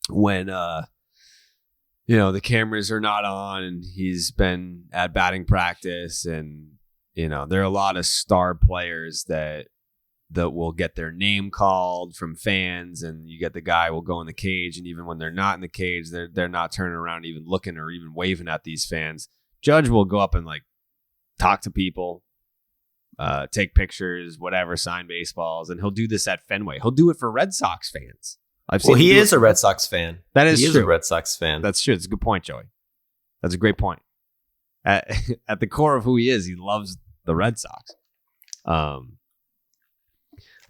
when the cameras are not on, and he's been at batting practice, and there are a lot of star players that will get their name called from fans, and you get the guy will go in the cage, and even when they're not in the cage, they're not turning around even looking or even waving at these fans. Judge will go up and like talk to people, take pictures, whatever, sign baseballs, and he'll do this at Fenway. He'll do it for Red Sox fans. He is a Red Sox fan. That is true. He is a Red Sox fan. That's true. It's a good point, Joey. That's a great point. At the core of who he is, he loves the Red Sox.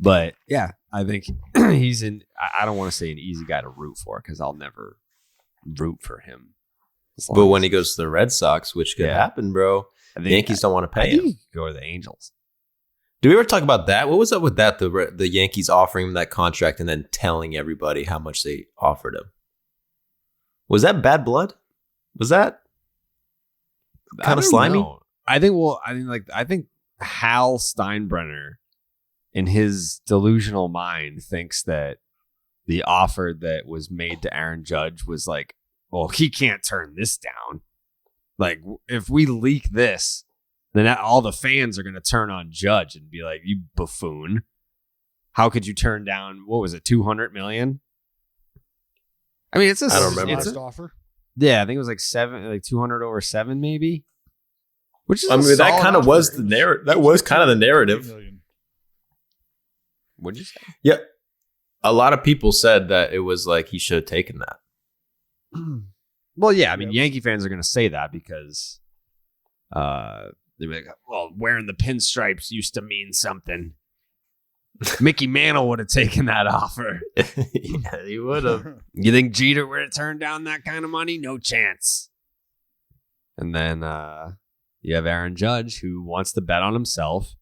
But yeah, I think he's I don't want to say an easy guy to root for, because I'll never root for him. But when he goes to the Red Sox, which could happen, bro, the Yankees don't want to pay him. He could go to the Angels. Did we ever talk about that? What was up with that? The Yankees offering him that contract and then telling everybody how much they offered him. Was that bad blood? Was that kind of slimy? Know. I think Hal Steinbrenner, in his delusional mind, thinks that the offer that was made to Aaron Judge was like, well, he can't turn this down. Like, if we leak this, then all the fans are going to turn on Judge and be like, you buffoon. How could you turn down, what was it, $200 million? I mean, I don't remember. Offer. Yeah, I think it was like 200 over 7 maybe. Which is that kind of was the narrative. That was kind of the narrative. What'd you say? Yeah. A lot of people said that it was like he should have taken that. Well, yeah, I mean, Yankee fans are going to say that because they're like, well, wearing the pinstripes used to mean something. Mickey Mantle would have taken that offer. Yeah, he would have. You think Jeter would have turned down that kind of money? No chance. And then you have Aaron Judge, who wants to bet on himself.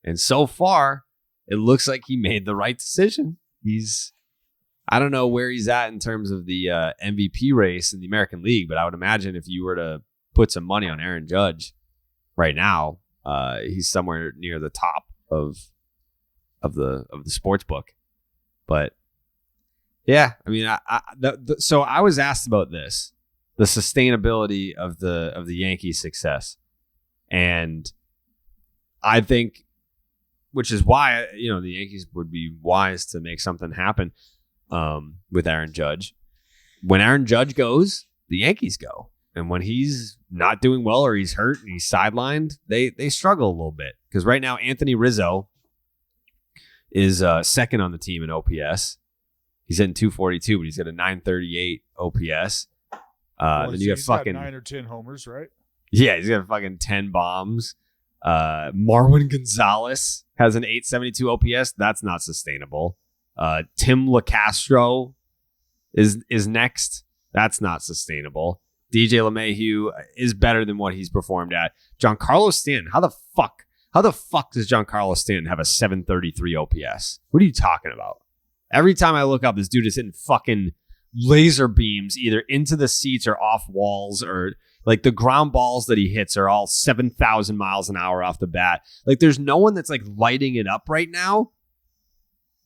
And so far, it looks like he made the right decision. I don't know where he's at in terms of the MVP race in the American League, but I would imagine if you were to put some money on Aaron Judge right now, he's somewhere near the top of the sports book. But yeah, I mean, so I was asked about this, the sustainability of the Yankees' success, and I think, which is why the Yankees would be wise to make something happen with Aaron Judge. When Aaron Judge goes, the Yankees go, and when he's not doing well or he's hurt and he's sidelined, they struggle a little bit, because right now Anthony Rizzo is second on the team in OPS. He's hitting 242, but he's got a 938 OPS. Then you got fucking 9 or 10 homers, right? Yeah, he's got fucking 10 bombs. Marwin Gonzalez has an 872 OPS. That's not sustainable. Tim LaCastro is next. That's not sustainable. DJ LeMahieu is better than what he's performed at. Giancarlo Stanton, how the fuck does Giancarlo Stanton have a 733 OPS? What are you talking about? Every time I look up, this dude is hitting fucking laser beams either into the seats or off walls, or like the ground balls that he hits are all 7,000 miles an hour off the bat. Like there's no one that's like lighting it up right now.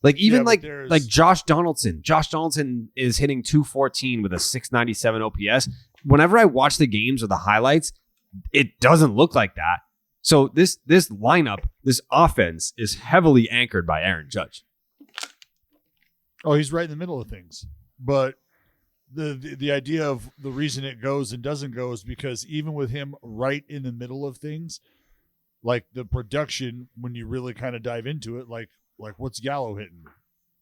Like even like Josh Donaldson. Josh Donaldson is hitting 214 with a 697 OPS. Whenever I watch the games or the highlights, it doesn't look like that. So this lineup, this offense is heavily anchored by Aaron Judge. Oh, he's right in the middle of things. But the idea of the reason it goes and doesn't go is because even with him right in the middle of things, like the production, when you really kind of dive into it, like what's Gallo hitting?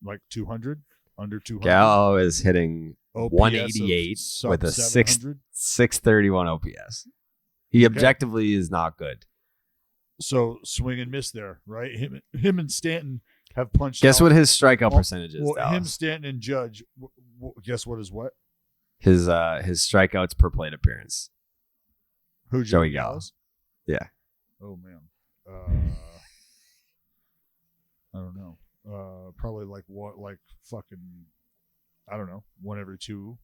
Like 200? Under 200? Gallo is hitting OPS 188 with a 631 OPS. He objectively is not good. So swing and miss there, right? Him and Stanton have punched. Guess what his strikeout percentage is? Well, him, Stanton, and Judge. Guess what is what? His strikeouts per plate appearance. Who? Joey Gallo. Yeah. Oh man. I don't know. Probably like what? Like fucking. I don't know. 1 every 2.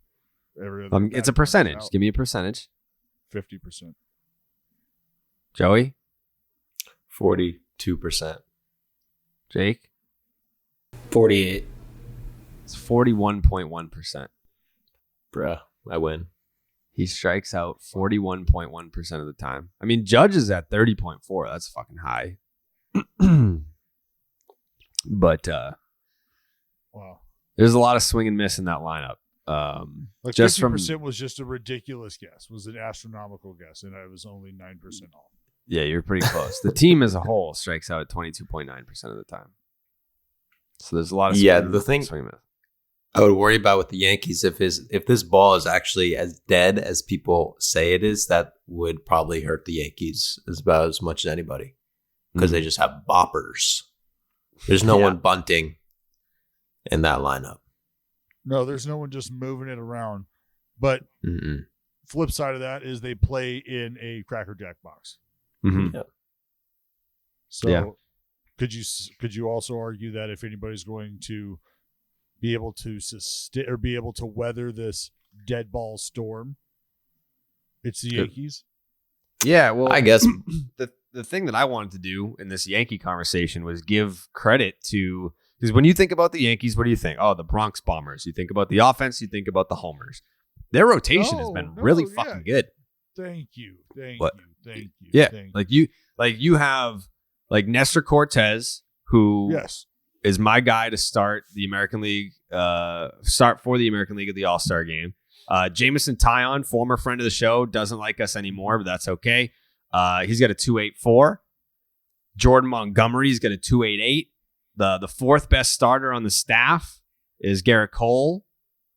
Every other. It's a percentage. Give me a percentage. 50%. Joey. 42%. Jake. 48. It's 41.1%. Bruh, I win. He strikes out 41.1% of the time. I mean, Judge is at 30.4. That's fucking high. But wow, there's a lot of swing and miss in that lineup. Like just 50% was just a ridiculous guess. Was an astronomical guess, and I was only 9% off. Yeah, you're pretty close. The team as a whole strikes out at 22.9% of the time. So there's a lot of the thing I would worry about with the Yankees, if this ball is actually as dead as people say it is, that would probably hurt the Yankees about as much as anybody, because they just have boppers. There's no one bunting in that lineup. No, there's no one just moving it around. But flip side of that is they play in a Cracker Jack box. Mm-hmm. Yeah. So could you also argue that if anybody's going to be able to sustain or be able to weather this dead ball storm, it's the Yankees? Yeah, well, I guess the thing that I wanted to do in this Yankee conversation was give credit to, because when you think about the Yankees, what do you think? Oh, the Bronx Bombers. You think about the offense, you think about the homers. Their rotation has been really fucking good. Thank you. Yeah, you have like Nestor Cortez, who is my guy to start the American League, start for the American League at the All-Star game. Jameson Taillon, former friend of the show, doesn't like us anymore, but that's okay. He's got a 2.84. Jordan Montgomery's got a 2.88. The fourth best starter on the staff is Garrett Cole.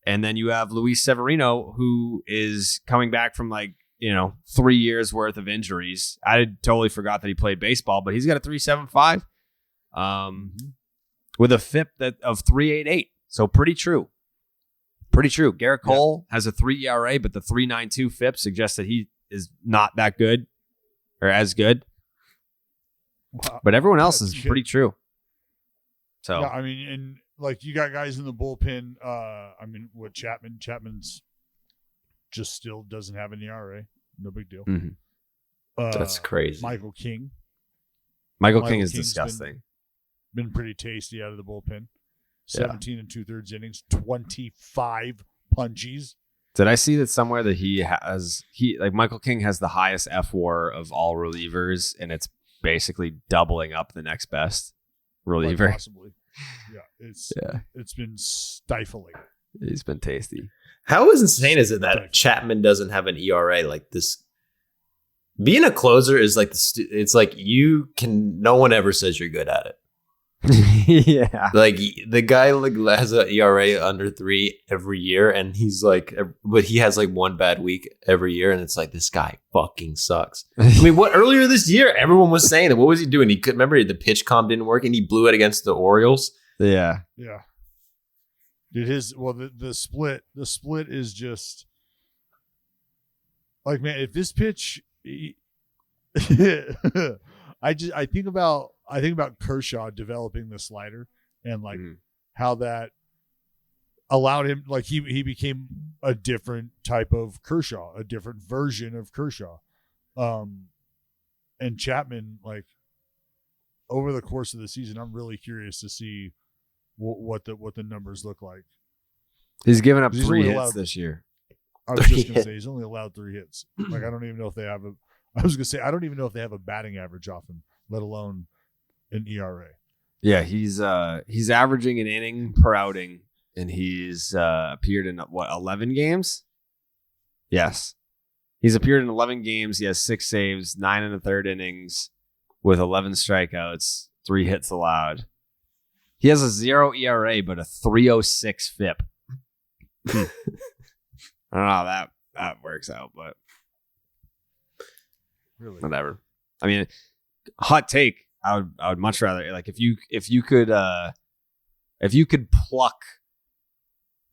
And then you have Luis Severino, who is coming back from 3 years worth of injuries. I totally forgot that he played baseball, but he's got a 3.75 with a FIP of 3.88. So pretty true. Pretty true. Garrett Cole has a 3 ERA, but the 3.92 FIP suggests that he is not that good or as good. Wow. But everyone else is pretty true. So yeah, I mean, and you got guys in the bullpen. What Chapman's just still doesn't have an ERA. No big deal. Mm-hmm. That's crazy. Michael King is disgusting. Been pretty tasty out of the bullpen. 17 and 2/3 innings, 25 punchies. Did I see that somewhere that Michael King has the highest FWAR of all relievers, and it's basically doubling up the next best reliever? Possibly. Yeah, it's been stifling. He's been tasty. How insane is it that Chapman doesn't have an ERA like this? Being a closer is it's like no one ever says you're good at it. Yeah. The guy has an ERA under 3 every year, and but he has one bad week every year, and it's like, this guy fucking sucks. I mean, earlier this year, everyone was saying that. What was he doing? He could remember the pitch comp didn't work, and he blew it against the Orioles. Yeah. Yeah. The split is just man, if this pitch, I think about Kershaw developing the slider and how that allowed him, he became a different type of Kershaw, a different version of Kershaw. And Chapman, over the course of the season, I'm really curious to see what the numbers look like. He's given up 3 hits this year. I was just gonna say he's only allowed 3 hits. I don't even know if they have I don't even know if they have a batting average off him, let alone an ERA. Yeah, he's averaging an inning per outing, and he's appeared in 11 games? Yes. He's appeared in 11 games. He has 6 saves, 9 1/3 innings with 11 strikeouts, 3 hits allowed. He has a 0 ERA, but a 3.06 FIP. I don't know how that works out, but really, whatever. I mean, hot take. I would much rather if you could pluck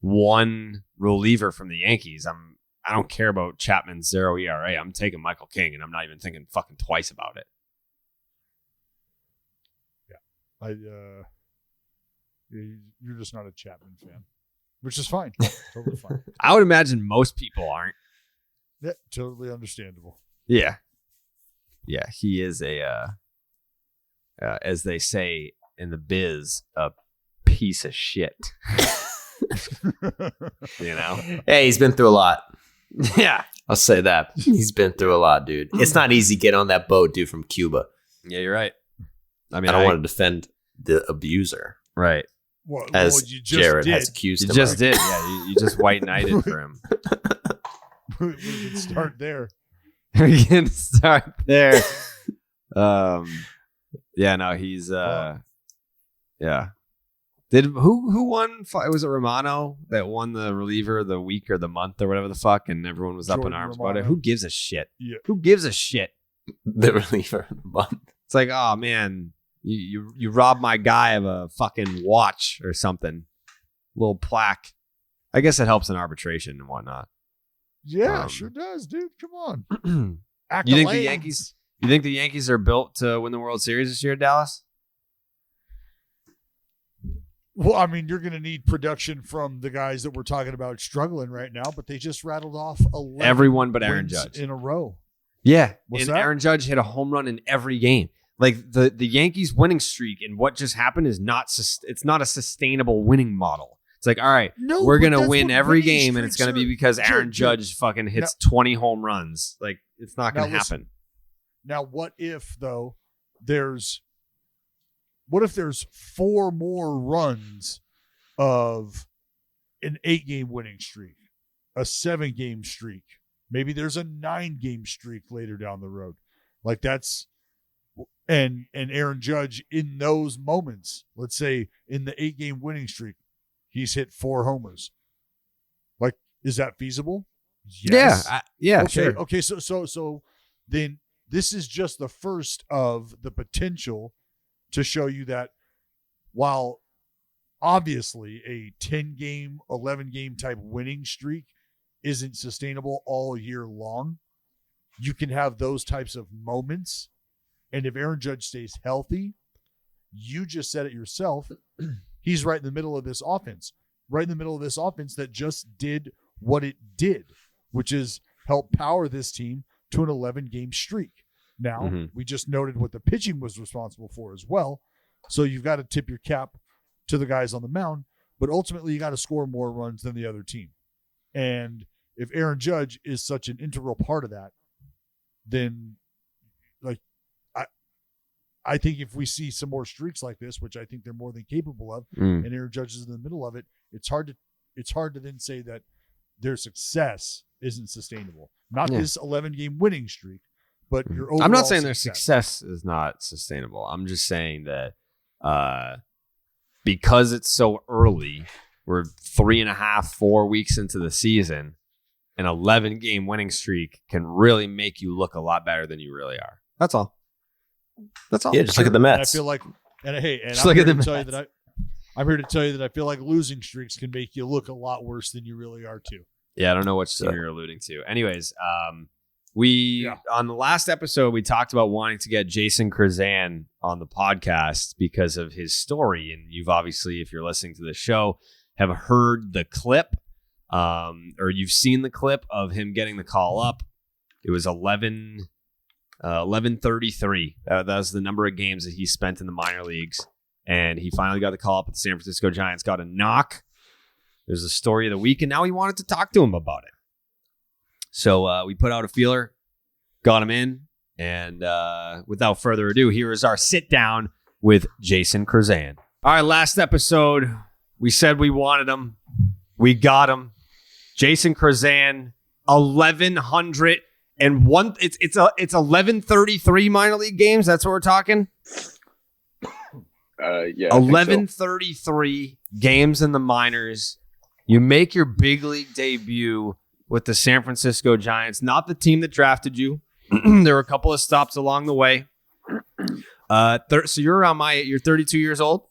one reliever from the Yankees, I don't care about Chapman's 0 ERA. I'm taking Michael King, and I'm not even thinking fucking twice about it. Yeah, you're just not a Chapman fan, which is fine. Totally fine. I would imagine most people aren't. Yeah, totally understandable. Yeah, he is as they say in the biz, a piece of shit. Hey, he's been through a lot. Yeah, I'll say that. He's been through a lot, dude. It's not easy getting on that boat, dude, from Cuba. Yeah, you're right. I mean, I don't want to defend the abuser. Right. As you just Jared did. has accused You him just of. did. Yeah, you just white knighted for him. We can start there. We can start there. Yeah, no, he's yeah. Who won? Was it Romano that won the reliever of the week or the month or whatever the fuck? And everyone was up in arms about it. Who gives a shit? Yeah. Who gives a shit? The reliever of the month. It's like, oh man, you robbed my guy of a fucking watch or something. Little plaque. I guess it helps in arbitration and whatnot. Yeah, sure does, dude. Come on. You think the Yankees are built to win the World Series this year, Dallas? Well, I mean, you're going to need production from the guys that we're talking about struggling right now, but they just rattled off 11 everyone but Aaron Judge in a row. Yeah, What's and that? Aaron Judge hit a home run in every game. Like the Yankees winning streak and what just happened is it's not a sustainable winning model. It's like, all right, No, we're but going to that's win what every winning game, and it's going to be streaks because are. Aaron Judge fucking hits 20 home runs. Like, it's not going to Now, listen. happen. Now, what if there's 4 more runs of an 8-game winning streak a 7-game streak. Maybe there's a 9-game streak later down the road. Like that's and Aaron Judge in those moments, let's say in the 8-game winning streak, he's hit 4 homers. Like, is that feasible? Yes. Yeah, okay, sure. Okay, so then this is just the first of the potential to show you that while obviously a 10-game, 11-game type winning streak isn't sustainable all year long, you can have those types of moments. And if Aaron Judge stays healthy, you just said it yourself, he's right in the middle of this offense. Right in the middle of this offense that just did what it did, which is help power this team to an 11-game streak. Now, we just noted what the pitching was responsible for as well. So you've got to tip your cap to the guys on the mound, but ultimately you got to score more runs than the other team. And if Aaron Judge is such an integral part of that, then like I think if we see some more streaks like this, which I think they're more than capable of, and Aaron Judge is in the middle of it, it's hard to then say that their success isn't sustainable. Not this 11-game winning streak, but your overall I'm not saying success. their success is not sustainable. I'm just saying that because it's so early, we're 3.5, 4 weeks into the season, an 11-game winning streak can really make you look a lot better than you really are. That's all. Yeah, just look at the Mets. And I feel like, Just I'm look here at to the tell you Mets. that I'm here to tell you that I feel like losing streaks can make you look a lot worse than you really are too. Yeah, I don't know what team you're alluding to. Anyways, on the last episode, we talked about wanting to get Jason Krizan on the podcast because of his story. And you've obviously, if you're listening to the show, have heard the clip or you've seen the clip of him getting the call up. It was 11:33. That was the number of games that he spent in the minor leagues. And he finally got the call up at the San Francisco Giants, got a knock. It was the story of the week, and now he wanted to talk to him about it. So we put out a feeler, got him in, and without further ado, here is our sit down with Jason Krizan. All right, last episode, we said we wanted him. We got him. Jason Krizan, 1,101. It's 1133 minor league games. That's what we're talking. Yeah, 1133 games in the minors. You make your big league debut with the San Francisco Giants, not the team that drafted you. There were a couple of stops along the way. So you're around you're 32 years old?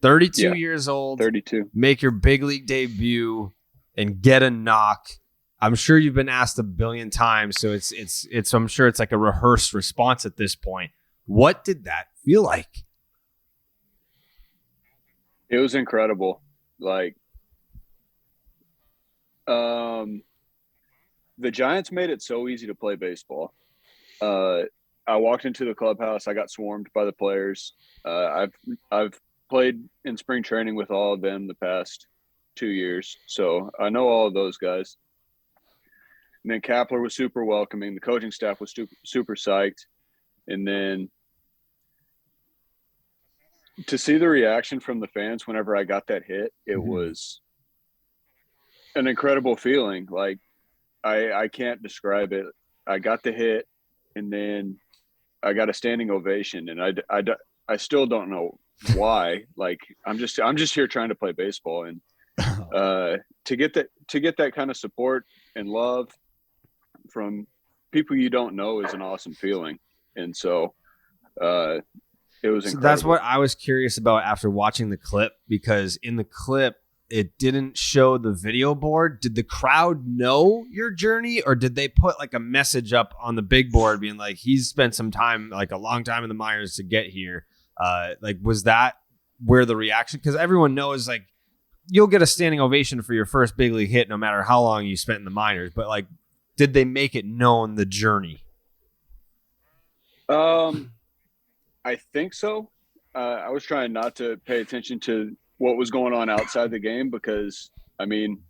32 years old. 32. Make your big league debut and get a knock. I'm sure you've been asked a billion times, so it's I'm sure it's like a rehearsed response at this point. What did that feel like? It was incredible. Like, the Giants made it so easy to play baseball. I walked into the clubhouse. I got swarmed by the players. I've played in spring training with all of them the past 2 years, so I know all of those guys. And then Kapler was super welcoming. The coaching staff was super psyched. And then to see the reaction from the fans whenever I got that hit, it was an incredible feeling. Like, I can't describe it. I got the hit, and then I got a standing ovation, and I still don't know why. Like, I'm just here trying to play baseball, and to get that kind of support and love from people you don't know is an awesome feeling. And so it was incredible. That's what I was curious about after watching the clip, because in the clip, it didn't show the video board. Did the crowd know your journey, or did they put like a message up on the big board being like, he's spent some time, like a long time in the minors to get here? Like, was that where the reaction? Because everyone knows, like, you'll get a standing ovation for your first big league hit no matter how long you spent in the minors. But like, did they make it known the journey? I think so. I was trying not to pay attention to what was going on outside the game because, I mean,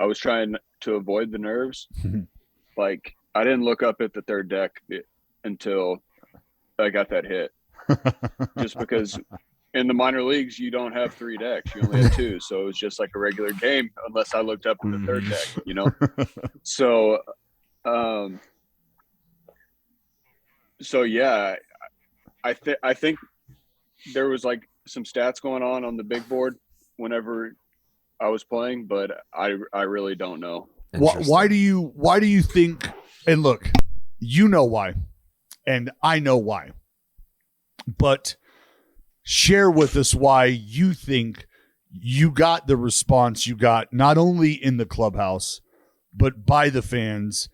I was trying to avoid the nerves. Like, I didn't look up at the third deck until I got that hit. Just because in the minor leagues, you don't have 3 decks. You only have 2. So it was just like a regular game unless I looked up at the third deck, you know? So, yeah, I think there was like some stats going on the big board whenever I was playing, but I really don't know. Why do you think, and look, you know why, and I know why, but share with us why you think you got the response you got, not only in the clubhouse, but by the fans.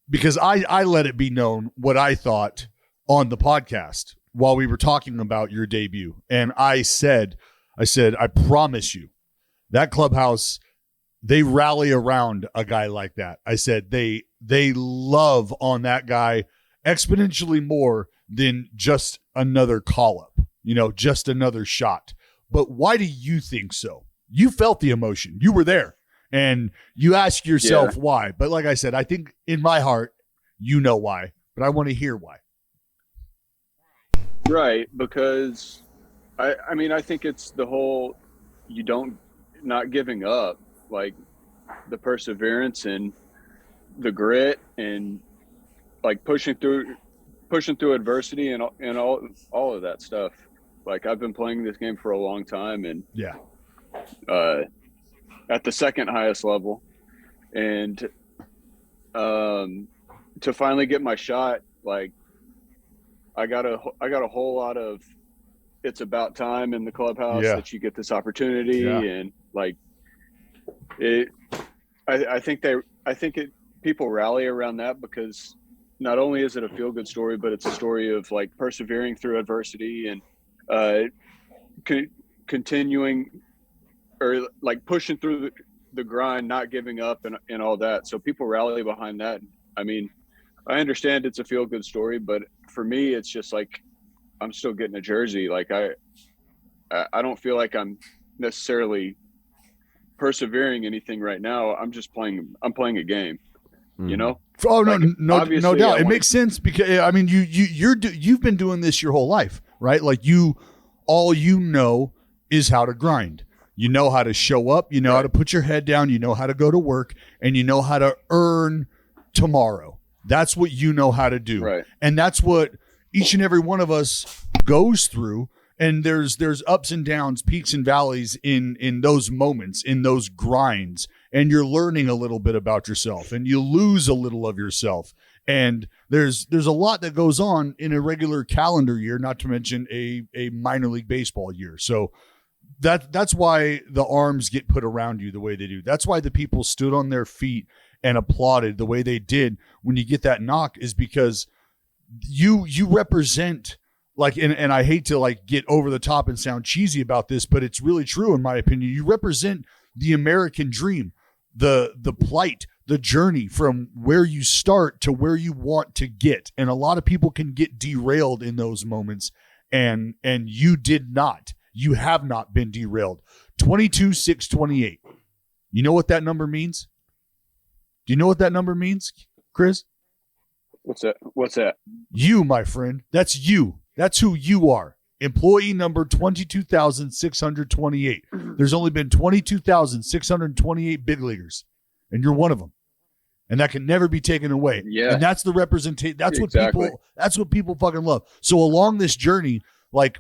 Because I let it be known what I thought on the podcast while we were talking about your debut. And I said, I promise you that clubhouse, they rally around a guy like that. I said, they love on that guy exponentially more than just another call up, just another shot. But why do you think so? You felt the emotion. You were there. And you ask yourself why. But like I said, I think in my heart, you know why. But I want to hear why. Right. Because, I think it's the whole not giving up, like the perseverance and the grit and like pushing through adversity and all of that stuff. Like I've been playing this game for a long time and at the second highest level, and to finally get my shot, like I got a whole lot of it's about time in the clubhouse that you get this opportunity and like it. I think people rally around that because not only is it a feel good story, but it's a story of like persevering through adversity and continuing or like pushing through the grind, not giving up and all that. So people rally behind that. I mean, I understand it's a feel good story, but for me, it's just like, I'm still getting a jersey. Like I don't feel like I'm necessarily persevering anything right now. I'm playing a game, you know? Oh, no doubt. It makes sense because I mean, you've been doing this your whole life, right? Like all you know is how to grind. You know how to show up. You know how to put your head down. You know how to go to work, and you know how to earn tomorrow. That's what you know how to do. Right. And that's what each and every one of us goes through. And there's ups and downs, peaks and valleys in those moments, in those grinds. And you're learning a little bit about yourself, and you lose a little of yourself. And there's a lot that goes on in a regular calendar year, not to mention a minor league baseball year. So that's why the arms get put around you the way they do. That's why the people stood on their feet and applauded the way they did when you get that knock, is because you represent, like, and I hate to like get over the top and sound cheesy about this, but it's really true in my opinion. You represent the American dream, the plight, the journey from where you start to where you want to get. And a lot of people can get derailed in those moments, and you did not. You have not been derailed. 22-6-28. You know what that number means? Do you know what that number means, Chris? What's that? You, my friend. That's you. That's who you are. Employee number 22,628. There's only been 22,628 big leaguers, and you're one of them. And that can never be taken away. Yeah. And that's the representation. That's what people fucking love. So along this journey, like,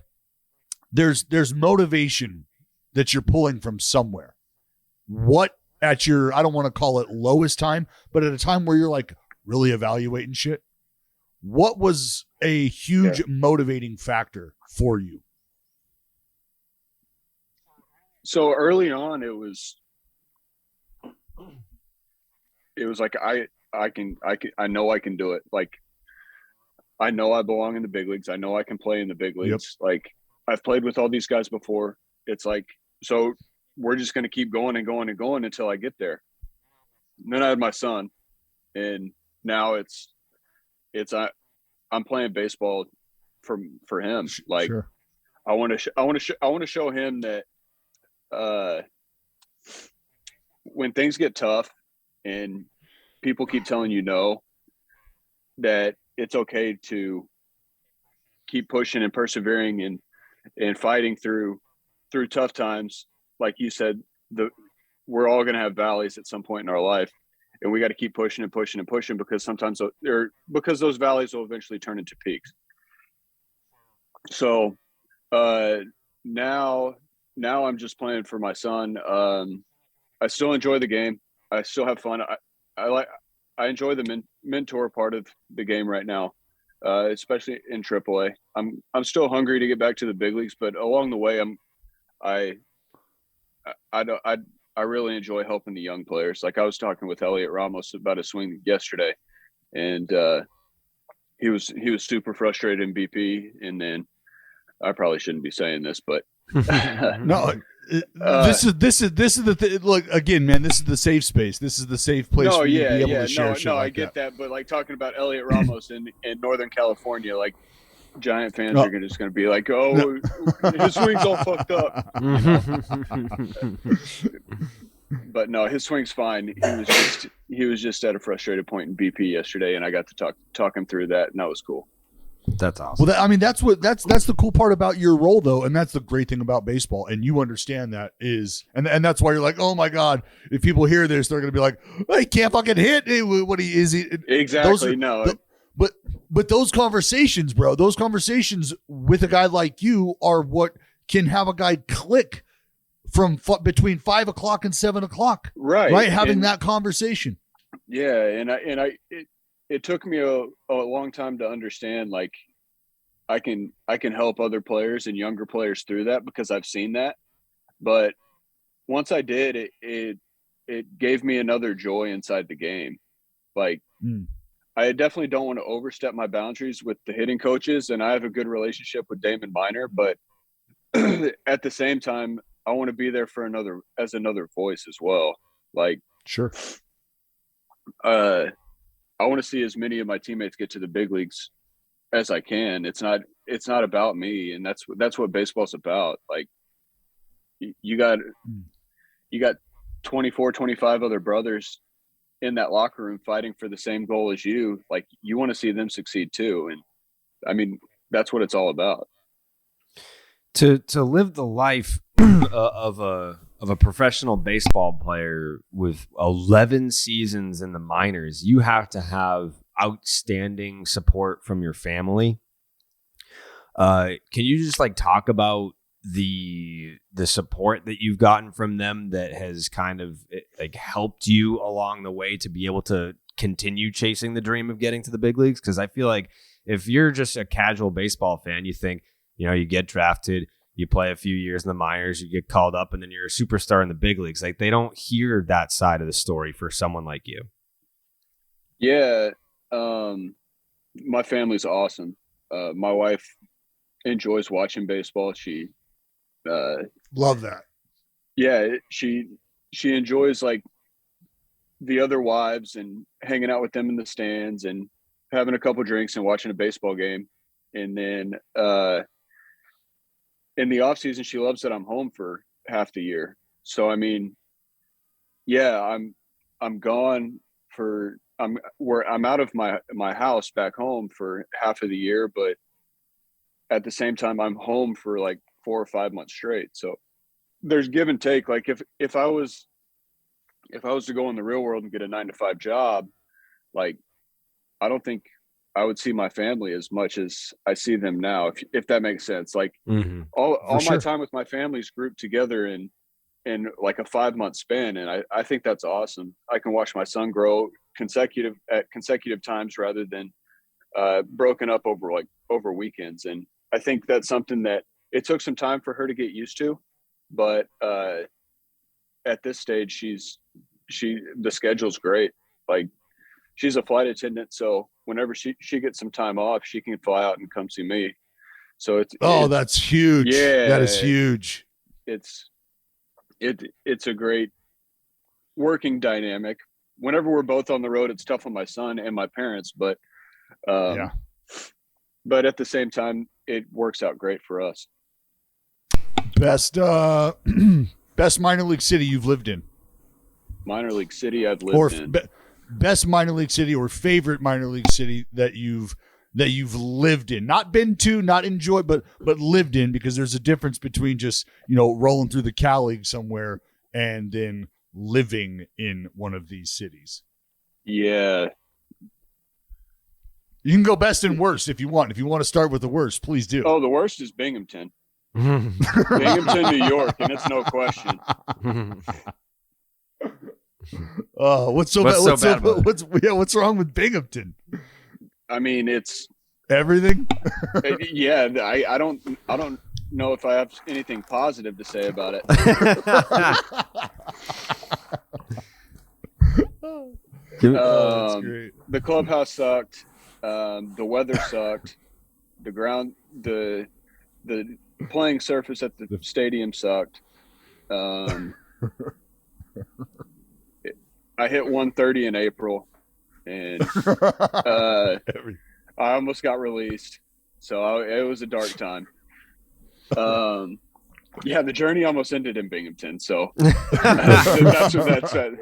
there's motivation that you're pulling from somewhere. What at your, I don't want to call it lowest time, but at a time where you're like really evaluating shit, what was a huge motivating factor for you? So early on, it was like, I know I can do it. Like, I know I belong in the big leagues. I know I can play in the big leagues. Yep. Like, I've played with all these guys before. It's like, so we're just going to keep going and going and going until I get there. And then I had my son, and now I'm playing baseball for him. Like, sure. I want to show him that when things get tough and people keep telling you no, that it's okay to keep pushing and persevering and and fighting through tough times. Like you said, we're all going to have valleys at some point in our life, and we got to keep pushing and pushing and pushing, because sometimes because those valleys will eventually turn into peaks. So now I'm just playing for my son. I still enjoy the game. I still have fun. I enjoy the mentor part of the game right now, especially in AAA. I'm still hungry to get back to the big leagues, but along the way, I really enjoy helping the young players. Like I was talking with Elliot Ramos about a swing yesterday, and he was super frustrated in BP. And then I probably shouldn't be saying this, but no. This is the look again, man. This is the safe space. This is the safe place for you to be able to share shit like I get that, but like talking about Elliot Ramos in Northern California, like Giant fans are just going to be like, "Oh, his swing's all fucked up." But no, his swing's fine. He was just at a frustrated point in BP yesterday, and I got to talk him through that, and that was cool. That's awesome. Well, that's the cool part about your role, though, and that's the great thing about baseball, and you understand that is, and that's why you're like, oh my god, if people hear this, they're gonna be like, oh, he can't fucking hit. What he is? Exactly. But those conversations, bro, those conversations with a guy like you are what can have a guy click from between 5 o'clock and 7 o'clock. Right. Having that conversation. Yeah. And it took me a long time to understand, like I can help other players and younger players through that because I've seen that. But once I did, it gave me another joy inside the game. Like I definitely don't want to overstep my boundaries with the hitting coaches, and I have a good relationship with Damon Minor, but at the same time, I want to be there for another voice as well. Like, sure. I want to see as many of my teammates get to the big leagues as I can. It's not about me, and that's what baseball's about. Like you got 24, 25 other brothers in that locker room fighting for the same goal as you. Like you want to see them succeed too. And I mean, that's what it's all about. To live the life of a professional baseball player with 11 seasons in the minors, you have to have outstanding support from your family. Can you just like talk about the support that you've gotten from them that has kind of like helped you along the way to be able to continue chasing the dream of getting to the big leagues? Because I feel like if you're just a casual baseball fan, you think, you get drafted, you play a few years in the minors, you get called up, and then you're a superstar in the big leagues. Like they don't hear that side of the story for someone like you. Yeah. My family's awesome. My wife enjoys watching baseball. She love that. Yeah. She enjoys like the other wives and hanging out with them in the stands and having a couple drinks and watching a baseball game. And then, in the off season, she loves that I'm home for half the year. So, I mean, yeah, I'm gone I'm out of my house back home for half of the year, but at the same time, I'm home for like 4 or 5 months straight. So there's give and take. Like if I was to go in the real world and get a 9-to-5 job, like I don't think I would see my family as much as I see them now, if that makes sense. Like all my time with my family's grouped together in like a 5-month span. And I think that's awesome. I can watch my son grow consecutive times rather than broken up over weekends. And I think that's something that it took some time for her to get used to, but at this stage, the schedule's great. Like she's a flight attendant, so whenever she gets some time off, she can fly out and come see me. So that's huge. Yeah, that is huge. It's a great working dynamic. Whenever we're both on the road, it's tough on my son and my parents, but but at the same time, it works out great for us. Best minor league city you've lived in? Minor league city I've lived in. Best minor league city or favorite minor league city that you've that you've lived in, not been to, not enjoyed, but lived in, because there's a difference between just, rolling through the Cal League somewhere and then living in one of these cities. Yeah. You can go best and worst if you want. If you want to start with the worst, please do. Oh, the worst is Binghamton. Binghamton, New York, and it's no question. What's so bad? What's wrong with Binghamton? I mean, it's everything. Yeah, I don't know if I have anything positive to say about it. That's great. The clubhouse sucked. The weather sucked. The ground, the playing surface at the stadium sucked. I hit 130 in April, and I almost got released. So it was a dark time. Yeah, the journey almost ended in Binghamton. So that's what that said.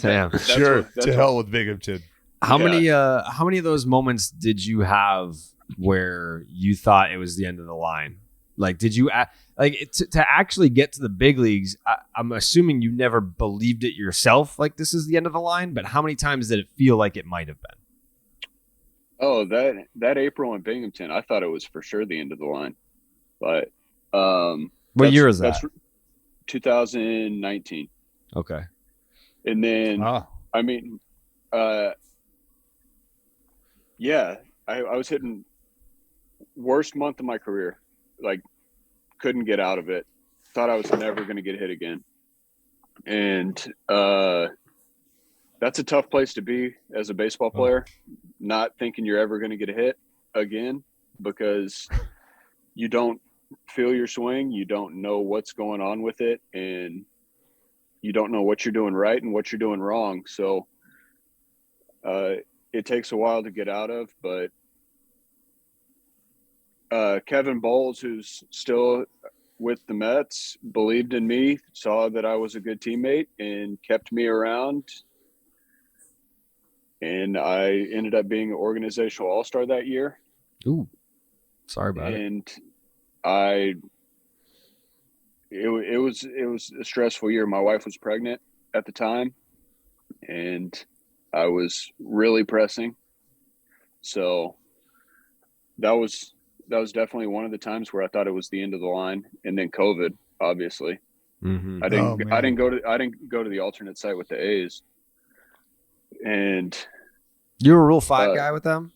Damn. To hell with Binghamton. How many of those moments did you have where you thought it was the end of the line? Like, did you to actually get to the big leagues? I'm assuming you never believed it yourself, like this is the end of the line. But how many times did it feel like it might have been? Oh, that April in Binghamton, I thought it was for sure the end of the line. But what year is that? That's 2019. Okay. And then I mean, yeah, I was hitting worst month of my career. Like, couldn't get out of it. Thought I was never going to get hit again. And that's a tough place to be as a baseball player, not thinking you're ever going to get a hit again, because you don't feel your swing. You don't know what's going on with it, and you don't know what you're doing right and what you're doing wrong. So it takes a while to get out of, but Kevin Bowles, who's still with the Mets, believed in me, saw that I was a good teammate, and kept me around. And I ended up being an organizational all-star that year. Ooh, sorry about it. And it was a stressful year. My wife was pregnant at the time, and I was really pressing. So that was definitely one of the times where I thought it was the end of the line. And then COVID, obviously. Mm-hmm. I didn't go to the alternate site with the A's. And you were a Rule 5 guy with them?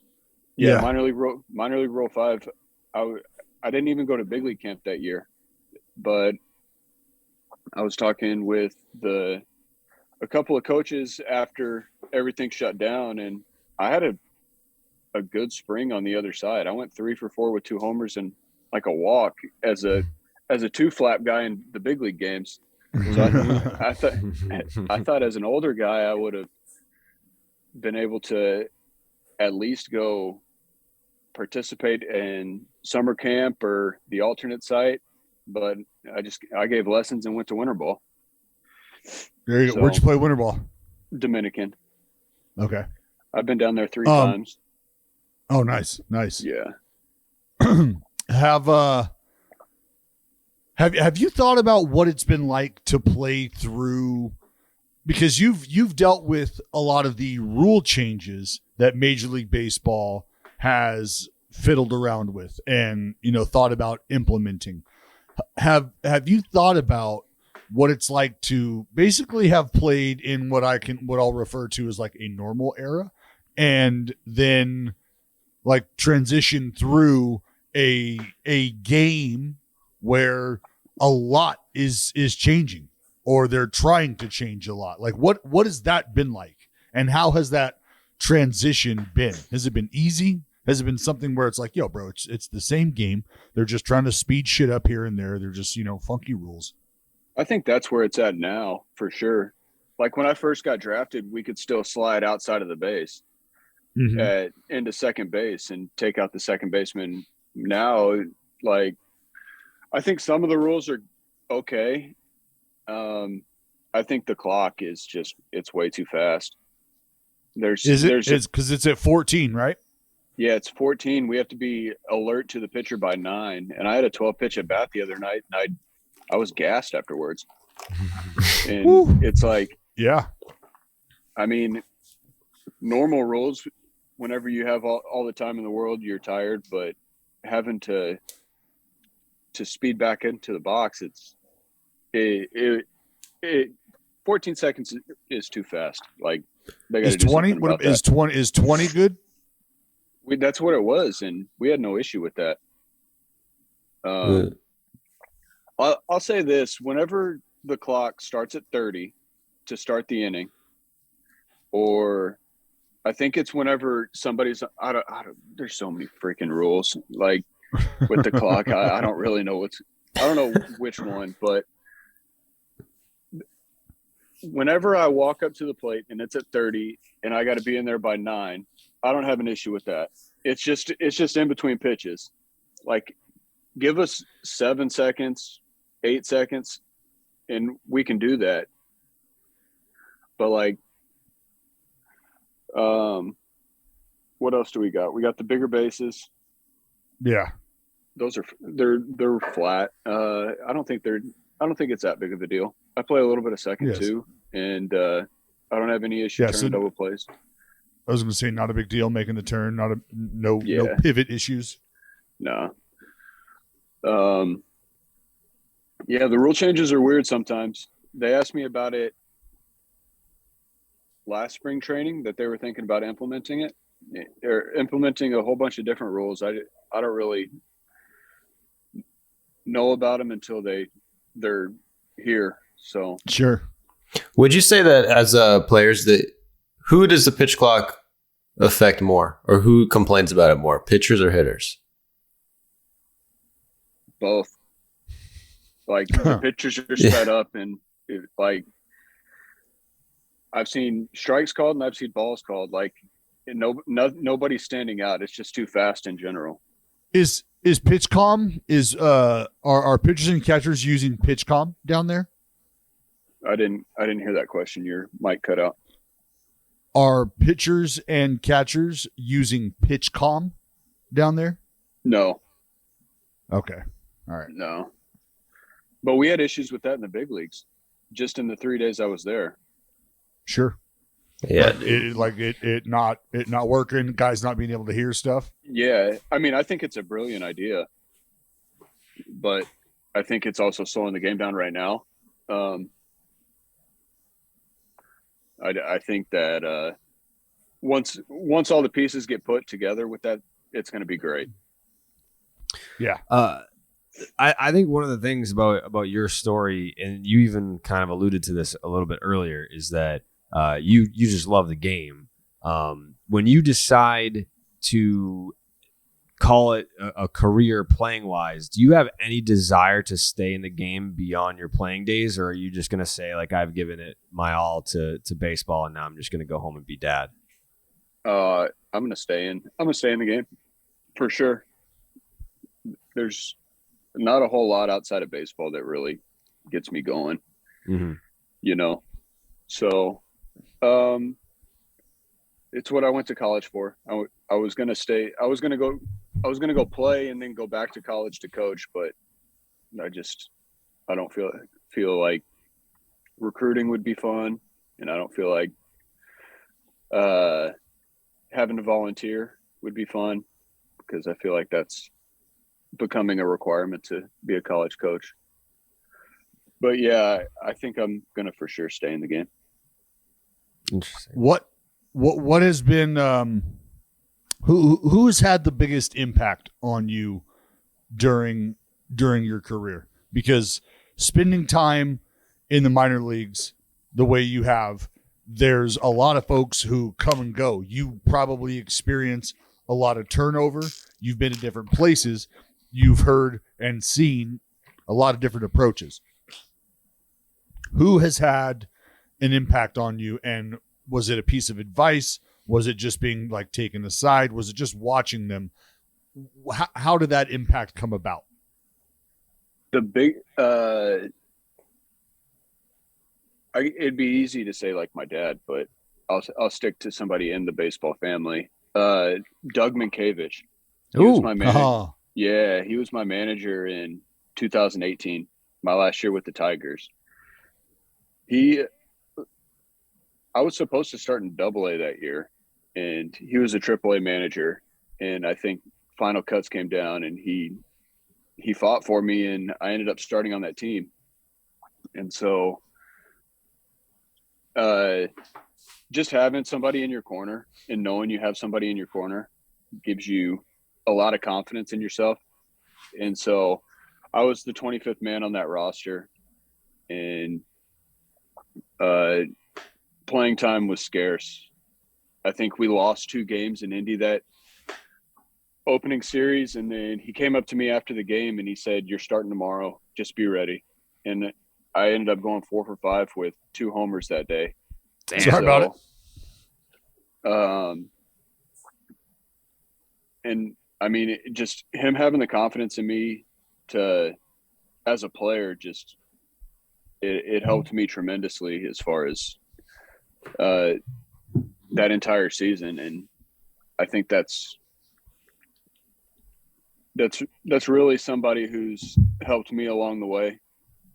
Yeah, minor league Rule 5. I didn't even go to big league camp that year, but I was talking with a couple of coaches after everything shut down, and I had a good spring on the other side. I went 3 for 4 with 2 homers and like a walk as a 2-flap guy in the big league games. So I thought as an older guy I would have been able to at least go participate in summer camp or the alternate site, but I gave lessons and went to winter ball. There you go. Where'd you play winter ball? Dominican. Okay. I've been down there 3 times. Oh, nice. Yeah. Have you thought about what it's been like to play through, because you've dealt with a lot of the rule changes that Major League Baseball has fiddled around with and thought about implementing. Have you thought about what it's like to basically have played in what I'll refer to as like a normal era, and then like transition through a game where a lot is changing, or they're trying to change a lot? Like what has that been like, and how has that transition been? Has it been easy? Has it been something where it's like, yo, bro, it's the same game, they're just trying to speed shit up here and there, they're just funky rules? I think that's where it's at now, for sure. Like when I first got drafted, we could still slide outside of the base into second base and take out the second baseman. Now, like, I think some of the rules are okay. I think the clock is just, it's way too fast. It's because it's at 14, right? Yeah, it's 14. We have to be alert to the pitcher by 9. And I had a 12-pitch at bat the other night, and I was gassed afterwards. And it's like, yeah. I mean, normal rules, whenever you have all the time in the world, you're tired, but having to speed back into the box, it 14 seconds is too fast. Like, they got to do 20. something about Is 20 good? That's what it was, and we had no issue with that. I'll say this: whenever the clock starts at 30 to start the inning, or I think it's whenever somebody's I don't there's so many freaking rules like with the clock. I don't really know I don't know which one, but whenever I walk up to the plate and it's at 30 and I got to be in there by 9, I don't have an issue with that. It's just in between pitches. Like, give us 7 seconds, 8 seconds, and we can do that. But like, what else do we got? We got the bigger bases. Yeah. Those they're flat. I don't think it's that big of a deal. I play a little bit of second too, and I don't have any issue turning double plays. I was going to say, not a big deal making the turn. No pivot issues. No. Yeah, the rule changes are weird sometimes. They asked me about it last spring training, that they were thinking about implementing it, or implementing a whole bunch of different rules. I don't really know about them until they're here. So sure. Would you say that as players, who does the pitch clock affect more, or who complains about it more, pitchers or hitters? Both. Like, the pitchers are sped up, and I've seen strikes called and I've seen balls called. Like, nobody's standing out. It's just too fast in general. Is PitchCom are pitchers and catchers using PitchCom down there? I didn't hear that question. Your mic cut out. Are pitchers and catchers using PitchCom down there? No. Okay. All right. No. But we had issues with that in the big leagues, just in the 3 days I was there. Sure. Yeah. It not working, guys not being able to hear stuff. Yeah. I mean, I think it's a brilliant idea, but I think it's also slowing the game down right now. I think that once all the pieces get put together with that, it's going to be great. Yeah. I think one of the things about your story, and you even kind of alluded to this a little bit earlier, is that you just love the game. When you decide to call it a career playing wise, do you have any desire to stay in the game beyond your playing days, or are you just going to say, like, I've given it my all to baseball and now I'm just going to go home and be dad? I'm going to stay in the game for sure. There's not a whole lot outside of baseball that really gets me going, So, it's what I went to college for. I was going to stay. I was going to go play and then go back to college to coach, but I don't feel like recruiting would be fun, and I don't feel like having to volunteer would be fun, because I feel like that's becoming a requirement to be a college coach. But yeah, I think I'm going to for sure stay in the game. Interesting. What has been who has had the biggest impact on you during your career? Because spending time in the minor leagues the way you have, there's a lot of folks who come and go. You probably experience a lot of turnover. You've been in different places. You've heard and seen a lot of different approaches. Who has had an impact on you, and was it a piece of advice? Was it just being like taken aside? Was it just watching them? How did that impact come about? The big, it'd be easy to say like my dad, but I'll stick to somebody in the baseball family. Doug Minkiewicz. He Ooh. was my manager. Oh, Yeah, he was my manager in 2018, my last year with the Tigers. I was supposed to start in Double-A that year, and he was a Triple-A manager. And I think final cuts came down, and he fought for me, and I ended up starting on that team. And so, just having somebody in your corner and knowing you have somebody in your corner gives you a lot of confidence in yourself. And so I was the 25th man on that roster, and playing time was scarce. I think we lost 2 games in Indy that opening series. And then he came up to me after the game and he said, "You're starting tomorrow. Just be ready." And I ended up going 4 for 5 with 2 homers that day. Damn. Sorry about it. And I mean, just him having the confidence in me as a player, just it helped me tremendously as far as that entire season. And I think that's really somebody who's helped me along the way.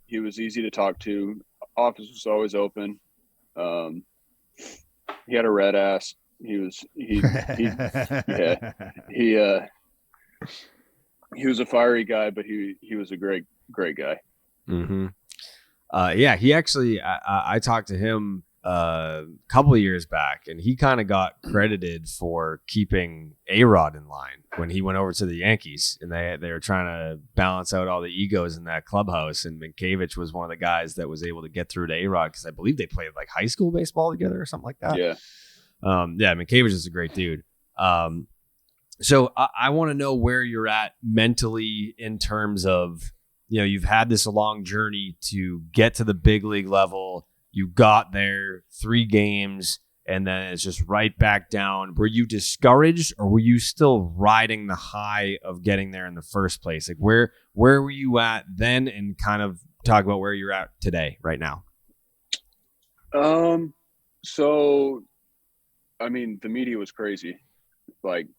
He was easy to talk to. Office was always open. He had a red ass. He was a fiery guy, but he was a great guy. Mm-hmm. Yeah, he actually, I talked to him a couple of years back, and he kind of got credited for keeping A-Rod in line when he went over to the Yankees, and they were trying to balance out all the egos in that clubhouse. And Minkiewicz was one of the guys that was able to get through to A-Rod because I believe they played like high school baseball together or something like that. Yeah. Minkiewicz is a great dude. So I want to know where you're at mentally in terms of, you've had this long journey to get to the big league level. You got there 3 games, and then it's just right back down. Were you discouraged, or were you still riding the high of getting there in the first place? Like where were you at then, and kind of talk about where you're at today, right now? So, I mean, the media was crazy. Like,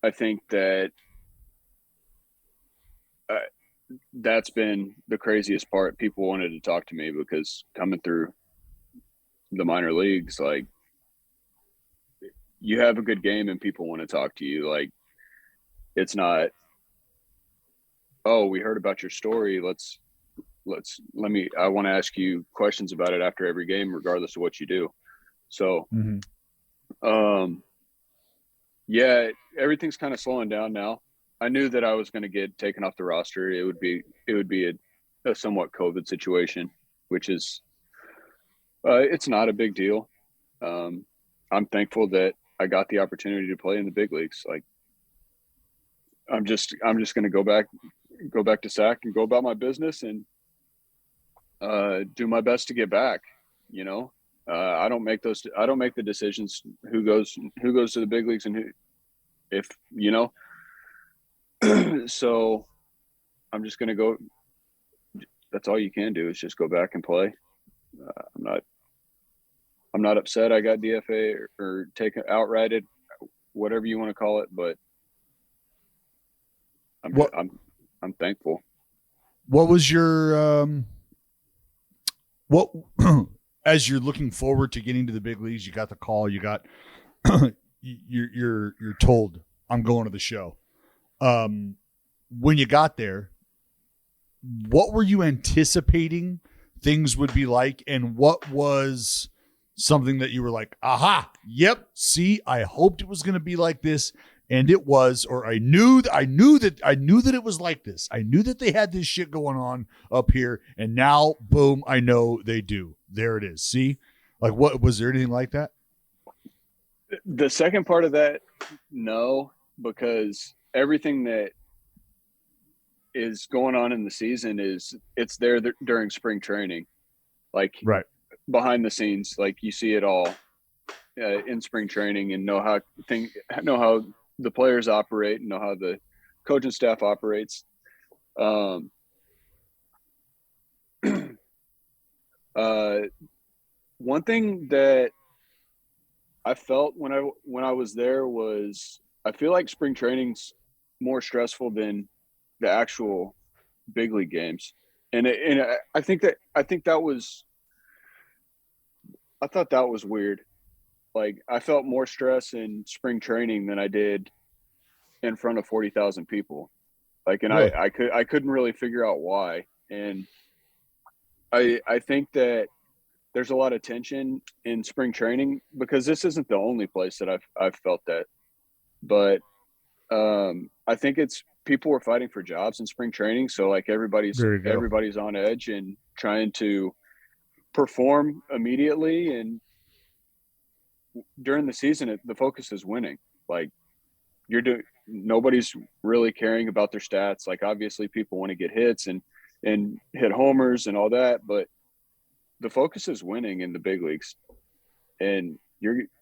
I think that that's been the craziest part. People wanted to talk to me because coming through the minor leagues, like, you have a good game and people want to talk to you. Like, it's not, "Oh, we heard about your story. I want to ask you questions about it after every game, regardless of what you do." So, yeah, everything's kind of slowing down now. I knew that I was going to get taken off the roster. It would be a somewhat COVID situation, which is, it's not a big deal. I'm thankful that I got the opportunity to play in the big leagues. Like, I'm just going to go back to SAC and go about my business and do my best to get back. I don't make the decisions who goes to the big leagues and who, if so I'm just going to go. That's all you can do is just go back and play. I'm not upset I got DFA or taken outrighted, whatever you want to call it, but I'm thankful. What was your what as you're looking forward to getting to the big leagues? You got the call. You got you're told, "I'm going to the show." When you got there, what were you anticipating things would be like, and what was something that you were like, "Aha, yep, see, I hoped it was going to be like this, and it was," or I knew that it was like this. I knew that they had this shit going on up here, and now, boom, I know they do. There it is. See, like, what was there anything like that? The second part of that, no, because everything that is going on in the season it's there during spring training, like, right behind the scenes. Like, you see it all in spring training, and know how the players operate, and know how the coaching staff operates. One thing that I felt when I was there was I feel like spring training's more stressful than the actual big league games, and I thought that was weird. Like I felt more stress in spring training than I did in front of 40,000 people. Like, and Really? I couldn't really figure out why. And I think that there's a lot of tension in spring training because this isn't the only place that I've felt that. But I think it's people were fighting for jobs in spring training. So like everybody's on edge and trying to perform immediately. And during the season, the focus is winning. Like nobody's really caring about their stats. Like obviously people want to get hits and hit homers and all that, but the focus is winning in the big leagues, and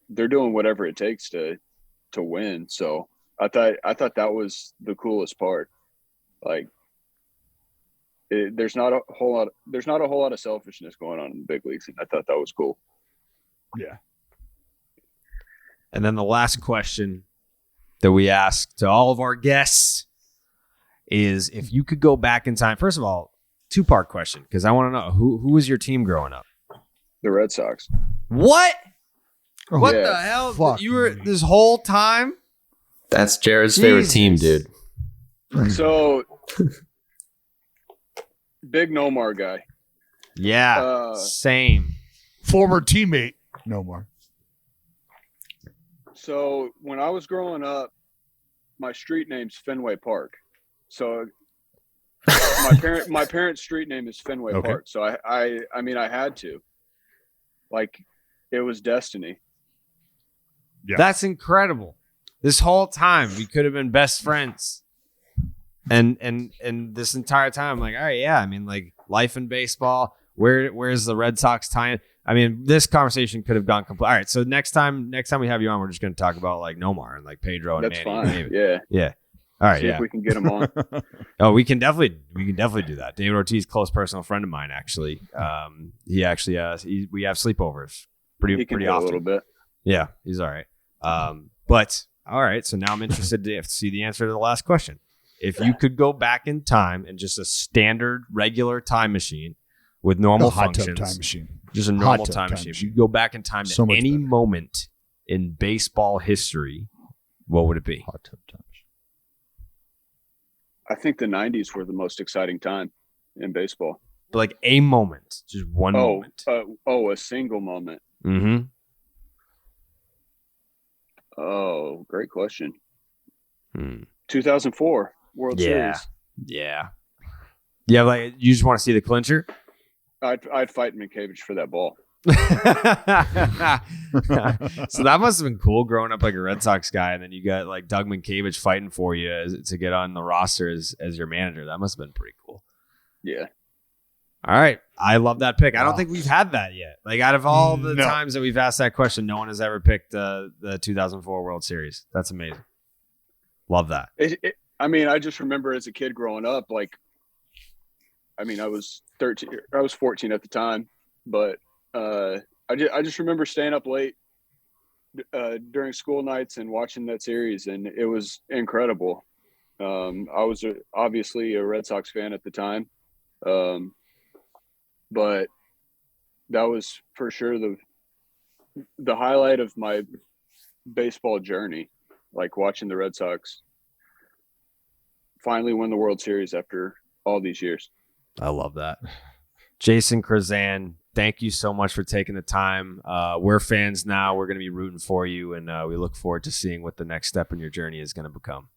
they're doing whatever it takes to win. So I thought that was the coolest part. Like there's not a whole lot of selfishness going on in the big leagues, and I thought that was cool. Yeah. And then the last question that we ask to all of our guests is if you could go back in time. First of all, two-part question, because I want to know who was your team growing up? The Red Sox. What? What Yeah. the hell? Fuck You were me. this whole time? That's Jared's favorite Jesus. team, dude. So big Nomar guy. Yeah, same. Former teammate, no more. So when I was growing up, my street name's Fenway Park. So my parents' street name is Fenway Okay. Park. So I mean I had to. Like it was destiny. Yeah. That's incredible. This whole time we could have been best friends. And this entire time, I'm like, all right, yeah. I mean, like life in baseball. Where's the Red Sox tie-in? I mean, this conversation could have gone complete. All right, so next time we have you on, we're just going to talk about like Nomar and like Pedro and That's Manny. And fine. David. Yeah. Yeah. All right. See Yeah. if we can get him on. Oh, we can definitely do that. David Ortiz, close personal friend of mine, actually. He actually we have sleepovers He can pretty hit often. a little bit. Yeah, he's all right. But all right, so now I'm interested to see the answer to the last question. If you could go back in time in just a standard regular time machine with normal hot tub functions, time machine. just a normal Hot tub time time machine. If machine. you could go back in time to So much any better. moment in baseball history, what would it be? Hot tub time machine. I think the 90s were the most exciting time in baseball. Like a moment, just one moment. A single moment. Mm-hmm. Oh, great question. Hmm. 2004 World Yeah. Series. Yeah. Yeah, like you just want to see the clincher? I'd fight Minkiewicz for that ball. So that must have been cool growing up like a Red Sox guy, and then you got like Doug Minkiewicz fighting for you to get on the roster as your manager. That must have been pretty cool. Yeah. All right. I love that pick. I don't Wow. think we've had that yet. Like out of all the No. times that we've asked that question, no one has ever picked the 2004 World Series. That's amazing. Love that. I mean, I just remember as a kid growing up, like, I mean, I was 14 at the time, but I just remember staying up late during school nights and watching that series, and it was incredible. I was obviously a Red Sox fan at the time, but that was for sure the highlight of my baseball journey, like watching the Red Sox finally win the World Series after all these years. I love that. Jason Krizan, thank you so much for taking the time. We're fans now. We're going to be rooting for you, and we look forward to seeing what the next step in your journey is going to become.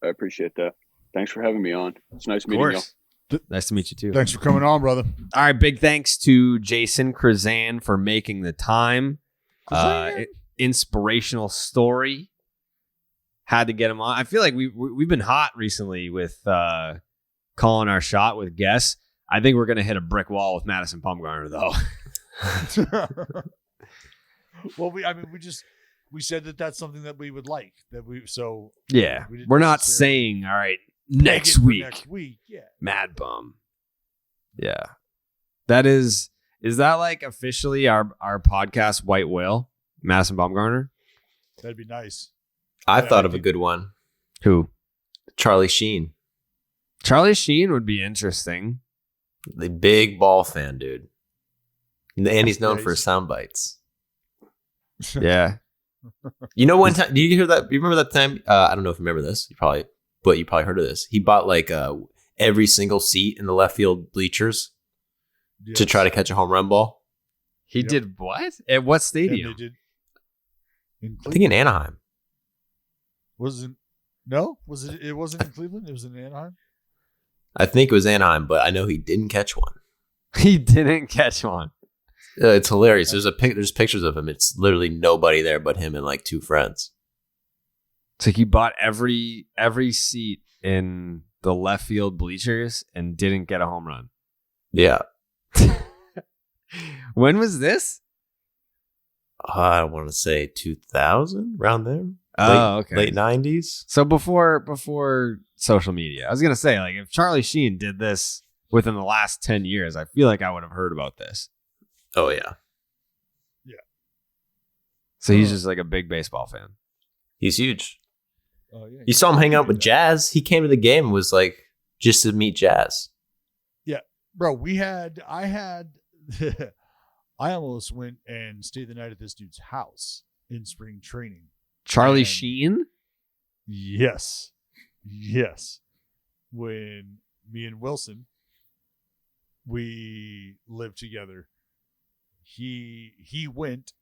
I appreciate that. Thanks for having me on. It's nice meeting you. Nice to meet you too. Thanks for coming on, brother. All right, big thanks to Jason Krizan for making the time. Inspirational story. Had to get him on. I feel like we've been hot recently with calling our shot with guests. I think we're going to hit a brick wall with Madison Bumgarner, though. Well, we said that's something that we would like. Yeah, We didn't we're not necessarily saying, all right, peg next it for week, Next week, yeah. Mad Bum. Yeah. That is that like officially our podcast White Whale? Madison Bumgarner. That'd be nice. I thought of a good one. Who? Charlie Sheen. Charlie Sheen would be interesting. The big ball fan, dude. And he's known for his sound bites. Yeah. You know, one time, do you hear that? You remember that time? I don't know if you remember this. You probably heard of this. He bought like every single seat in the left field bleachers to try to catch a home run ball. He did what? At what stadium? I think in Anaheim. It wasn't in Cleveland. It was in Anaheim. I think it was Anaheim, but I know he didn't catch one. He didn't catch one. It's hilarious. There's pictures of him. It's literally nobody there but him and like two friends. So he bought every seat in the left field bleachers and didn't get a home run. Yeah. When was this? I want to say 2000, around there. Okay. Late 90s. So before social media. I was gonna say, like, if Charlie Sheen did this within the last 10 years, I feel like I would have heard about this. Oh yeah. Yeah. So he's just like a big baseball fan. He's huge. Oh yeah. You saw him hang out with Jazz. He came to the game and was like just to meet Jazz. Yeah, bro. I almost went and stayed the night at this dude's house in spring training. Charlie Sheen? Yes. When me and Wilson, we lived together. He went.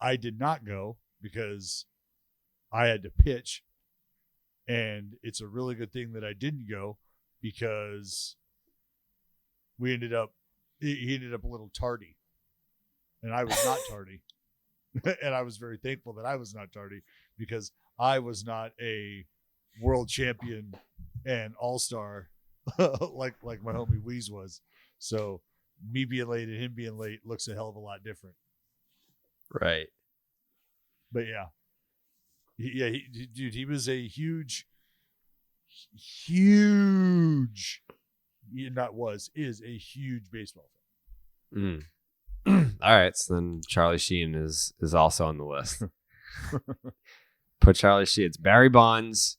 I did not go because I had to pitch. And it's a really good thing that I didn't go because he ended up a little tardy. And I was not tardy. And I was very thankful that I was not tardy because I was not a world champion and all-star like my homie Weeze was. So me being late and him being late looks a hell of a lot different. Right. But yeah. He was a huge, is a huge baseball fan. All right, so then Charlie Sheen is also on the list. Put Charlie Sheen. It's Barry Bonds,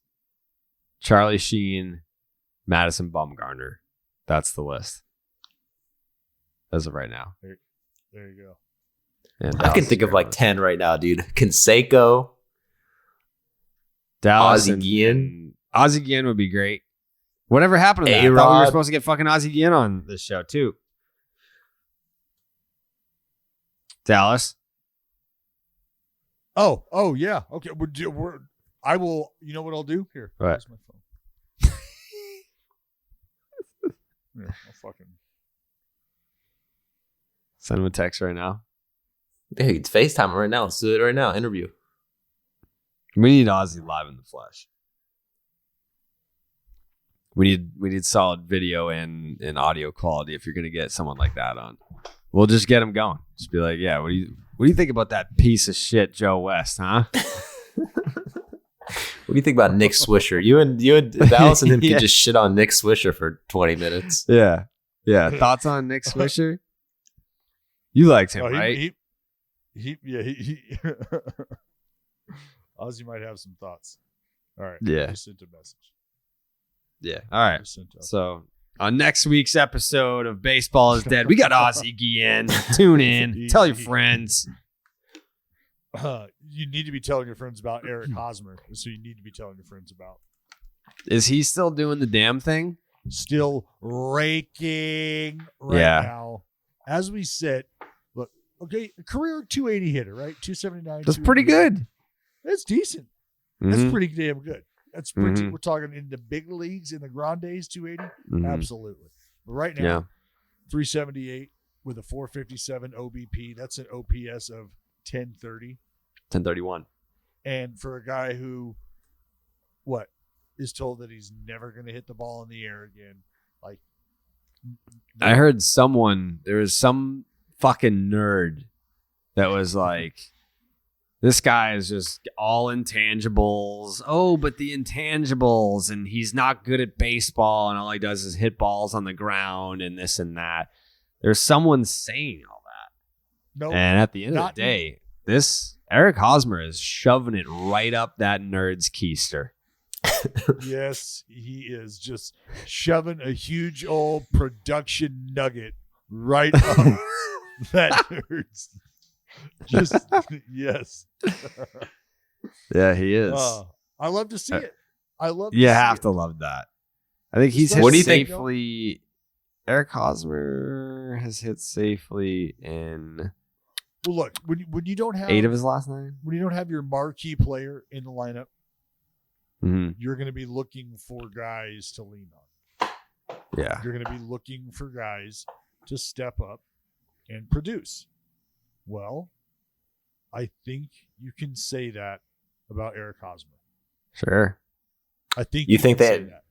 Charlie Sheen, Madison Bumgarner. That's the list as of right now. There you go. And I can think of like 10 right now, dude. Canseco. Dallas Ozzie Guillen. Ozzie Guillen would be great. Whatever happened to that? I thought we were supposed to get fucking Ozzie Guillen on this show too. Dallas. Oh yeah. Okay. I will. You know what I'll do here? What? Where's my phone? Yeah, I'll fucking send him a text right now. Hey, it's FaceTime right now. Let's do it right now. Interview. We need Ozzy live in the flesh. We need solid video and audio quality if you're gonna get someone like that on. We'll just get him going. Just be like, yeah, what do you think about that piece of shit Joe West, huh? What do you think about Nick Swisher? You and Dallas and him could just shit on Nick Swisher for 20 minutes. Yeah. Thoughts on Nick Swisher? You liked him, right? He Ozzy might have some thoughts. All right. Yeah. I sent a message. Yeah. All right. So on next week's episode of Baseball is Dead, we got Ozzie Guillen. Tune in. Tell your friends. You need to be telling your friends about Eric Hosmer. So you need to be telling your friends about. Is he still doing the damn thing? Still raking right now. As we sit, look, okay, career 280 hitter, right? 279. That's pretty good. That's decent. That's pretty damn good. That's pretty. We're talking in the big leagues, in the Grandes, 280. Absolutely. But right now, 378 with a 457 OBP. That's an OPS of 1030. 1031. And for a guy who, is told that he's never going to hit the ball in the air again. Like, I heard there was some fucking nerd that was like, this guy is just all intangibles. Oh, but the intangibles, and he's not good at baseball, and all he does is hit balls on the ground and this and that. There's someone saying all that. No, and at the end of the day, this Eric Hosmer is shoving it right up that nerd's keister. Yes, he is just shoving a huge old production nugget right up that nerd's. Just yes. Yeah, he is. I love to see it. I love. You have to love that. I think he's hit What do you think? safely. Eric Hosmer has hit safely in Well, look, when you don't have 8 of his last 9. when you don't have your marquee player in the lineup, you're going to be looking for guys to lean on. Yeah. You're going to be looking for guys to step up and produce. Well, I think you can say that about Eric Hosmer. Sure. I think You think can that- say that.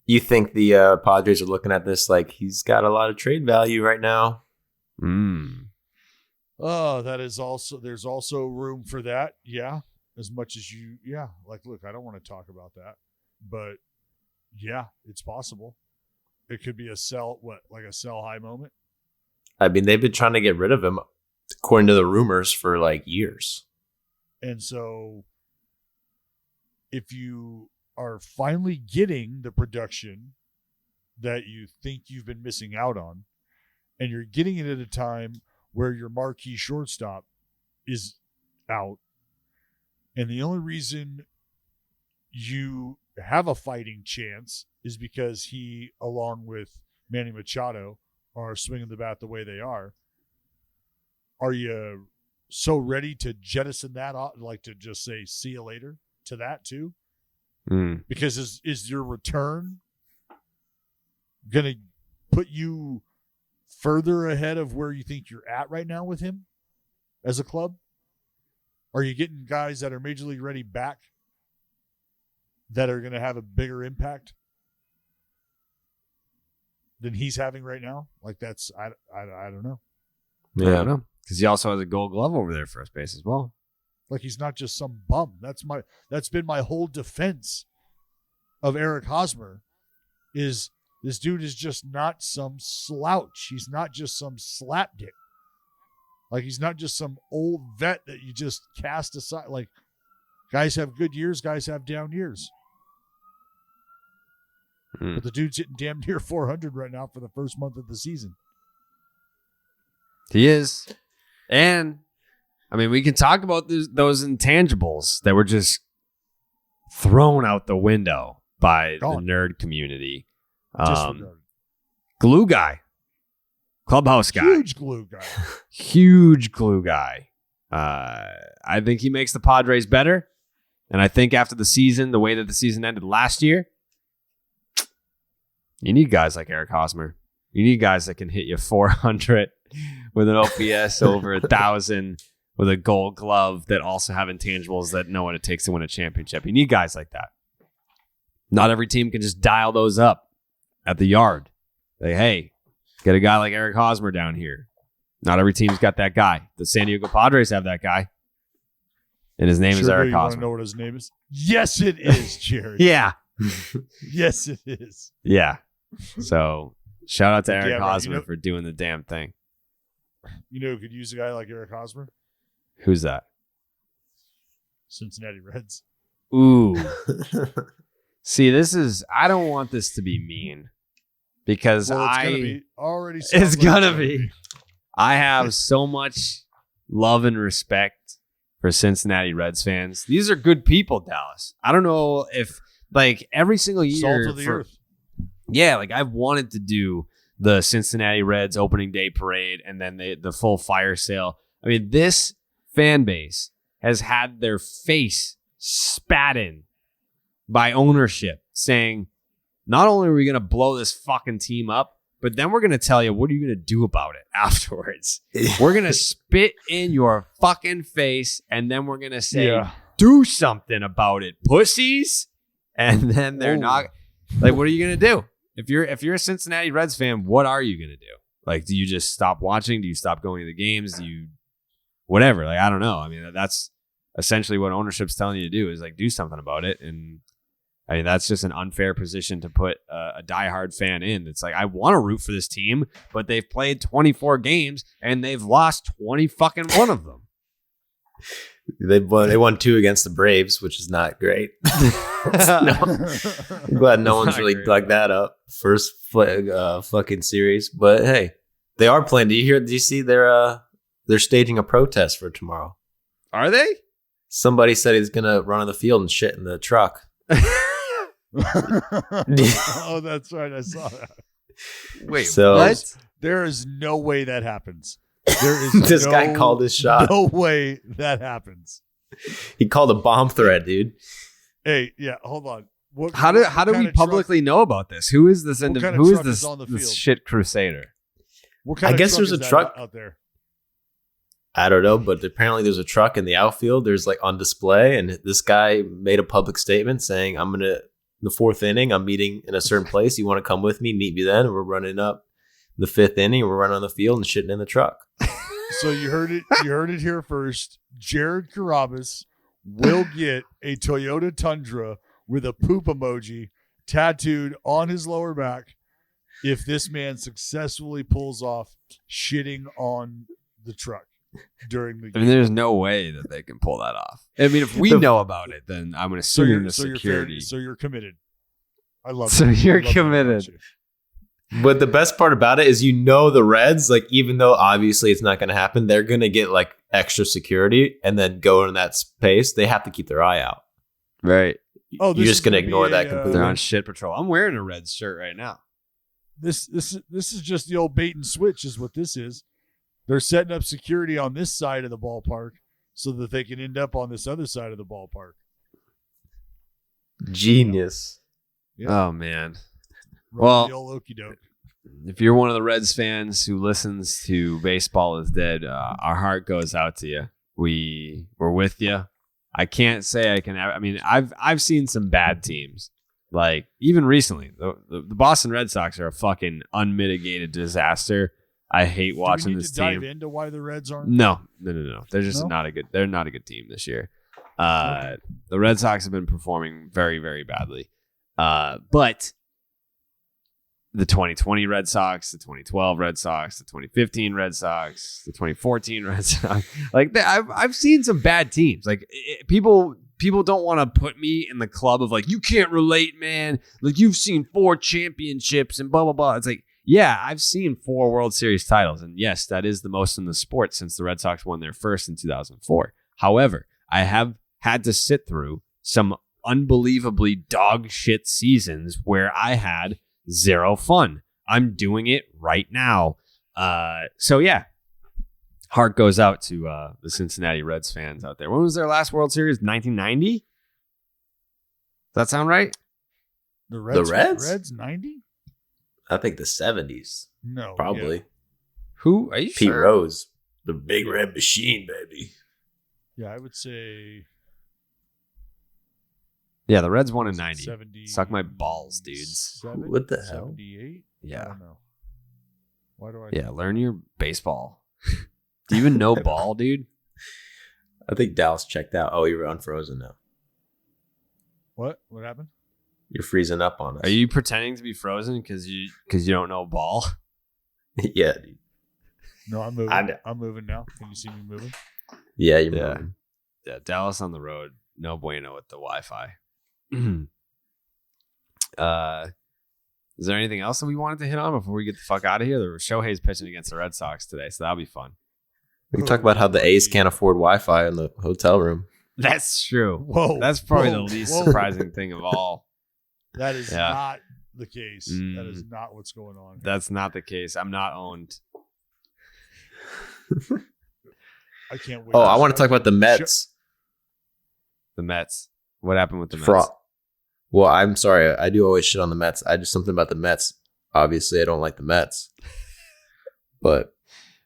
You think the Padres are looking at this like he's got a lot of trade value right now? Oh, that is also there's also room for that. Yeah. As much as look, I don't want to talk about that. But yeah, it's possible. It could be a sell high moment. I mean, they've been trying to get rid of him, according to the rumors, for like years. And so if you are finally getting the production that you think you've been missing out on, and you're getting it at a time where your marquee shortstop is out, and the only reason you have a fighting chance is because he, along with Manny Machado, are swinging the bat the way they are you so ready to jettison that off, like to just say see you later to that too? Because is your return going to put you further ahead of where you think you're at right now with him as a club? Are you getting guys that are major league ready back that are going to have a bigger impact than he's having right now? Like that's I don't know. I don't know. Because he also has a Gold Glove over there first base as well. Like he's not just some bum. That's been my whole defense of Eric Hosmer. Is this dude is just not some slouch. He's not just some slapdick. Like he's not just some old vet that you just cast aside. Like guys have good years, guys have down years. But the dude's hitting damn near 400 right now for the first month of the season. He is. And, I mean, we can talk about those intangibles that were just thrown out the window by the nerd community. Glue guy. Clubhouse guy. Huge glue guy. Huge glue guy. I think he makes the Padres better. And I think after the season, the way that the season ended last year, you need guys like Eric Hosmer. You need guys that can hit you 400 with an OPS over 1,000 with a Gold Glove that also have intangibles that know what it takes to win a championship. You need guys like that. Not every team can just dial those up at the yard. Like, hey, get a guy like Eric Hosmer down here. Not every team's got that guy. The San Diego Padres have that guy. And his name is Eric Hosmer. You want to know what his name is? Yes, it is, Jared. Yeah. Yes, it is. Yeah. So shout out to Eric right, Hosmer for doing the damn thing. You know who could use a guy like Eric Hosmer? Who's that? Cincinnati Reds. Ooh. See, I don't want this to be mean because it's gonna be already. It's gonna be. I have so much love and respect for Cincinnati Reds fans. These are good people, Dallas. I don't know if like every single year. Salt of the earth. Yeah, like I've wanted to do the Cincinnati Reds opening day parade and then the full fire sale. I mean, this fan base has had their face spat in by ownership saying, not only are we going to blow this fucking team up, but then we're going to tell you, what are you going to do about it afterwards? We're going to spit in your fucking face and then we're going to say, do something about it, pussies. And then they're not like, what are you going to do? If you're a Cincinnati Reds fan, what are you going to do? Like, do you just stop watching? Do you stop going to the games? Do you whatever? Like, I don't know. I mean, that's essentially what ownership's telling you to do is like do something about it. And I mean, that's just an unfair position to put a diehard fan in. It's like, I want to root for this team, but they've played 24 games and they've lost 20 fucking one of them. They won 2 against the Braves, which is not great. I'm glad no one's really dug that up. First fucking series, but hey, they are playing. Do you see they're staging a protest for tomorrow? Are they? Somebody said he's gonna run on the field and shit in the truck. Oh, that's right. I saw that. Wait, so, what? There is no way that happens. There is this guy called his shot. No way that happens. He called a bomb threat, dude. Hey, yeah, hold on. How do we publicly know about this? Who is this? Who is this? On the this field? shit crusader? What kind I of guess truck there's is a that truck out there. I don't know, but apparently there's a truck in the outfield. There's like on display, and this guy made a public statement saying, "I'm gonna the 4th inning. I'm meeting in a certain place. You want to come with me? Meet me then." And we're running up the 5th inning. We're running on the field and shitting in the truck. So you heard it. You heard it here first. Jared Carrabis will get a Toyota Tundra with a poop emoji tattooed on his lower back if this man successfully pulls off shitting on the truck during the game. I mean, there's no way that they can pull that off. I mean, if we know about it, then I'm going to So assume you're, the so security. you're committed. I love it. So you're I love it about committed. you. But the best part about it is, the Reds, like, even though obviously it's not going to happen, they're going to get like extra security and then go in that space. They have to keep their eye out. Right. Oh, You're just going to ignore that completely. They're on shit patrol. I'm wearing a Reds shirt right now. This is just the old bait and switch is what this is. They're setting up security on this side of the ballpark so that they can end up on this other side of the ballpark. Genius. Yeah. Oh, man. Well, the old okey doke. If you're one of the Reds fans who listens to Baseball is Dead, our heart goes out to you. We're with you. I can't say I can. I mean, I've seen some bad teams, like even recently. The Boston Red Sox are a fucking unmitigated disaster. I hate watching this team. Dive into why the Reds aren't. No. They're just not a good. They're not a good team this year. The Red Sox have been performing very, very badly. But the 2020 Red Sox, the 2012 Red Sox, the 2015 Red Sox, the 2014 Red Sox. Like I've seen some bad teams. Like people don't want to put me in the club of like, you can't relate, man. Like you've seen 4 championships and blah blah blah. It's like, yeah, I've seen 4 World Series titles, and yes, that is the most in the sport since the Red Sox won their first in 2004. However, I have had to sit through some unbelievably dog shit seasons where I had zero fun. I'm doing it right now. So yeah, heart goes out to the Cincinnati Reds fans out there. When was their last World Series? 1990? Does that sound right? The Reds? The Reds? 90? I think the 70s. No. Probably. Yeah. Who? Are you Pete sure? Rose. The big red machine, baby. Yeah, I would say... Yeah, the Reds won in 90. 70, Suck my balls, dudes. What the hell? 78? Yeah. I don't know. Why do I... Yeah, learn your baseball. Do you even know ball, dude? I think Dallas checked out. Oh, you're unfrozen now. What? What happened? You're freezing up on us. Are you pretending to be frozen because you don't know ball? Yeah, dude. No, I'm moving. I- I'm moving now. Can you see me moving? Yeah, you're Yeah. moving. Yeah, Dallas on the road. No bueno with the Wi-Fi. Is there anything else that we wanted to hit on before we get the fuck out of here? Shohei's pitching against the Red Sox today, so that'll be fun. We can talk about how the A's can't afford Wi-Fi in the hotel room. That's true. Whoa. That's probably whoa, the least whoa. surprising thing of all. That is Yeah. not the case. That is not what's going on. That's not the case. I'm not owned. I can't wait. Oh, I want to talk about the Mets. The Mets. What happened with the Mets? Well, I'm sorry. I do always shit on the Mets. I just something about the Mets. Obviously, I don't like the Mets. But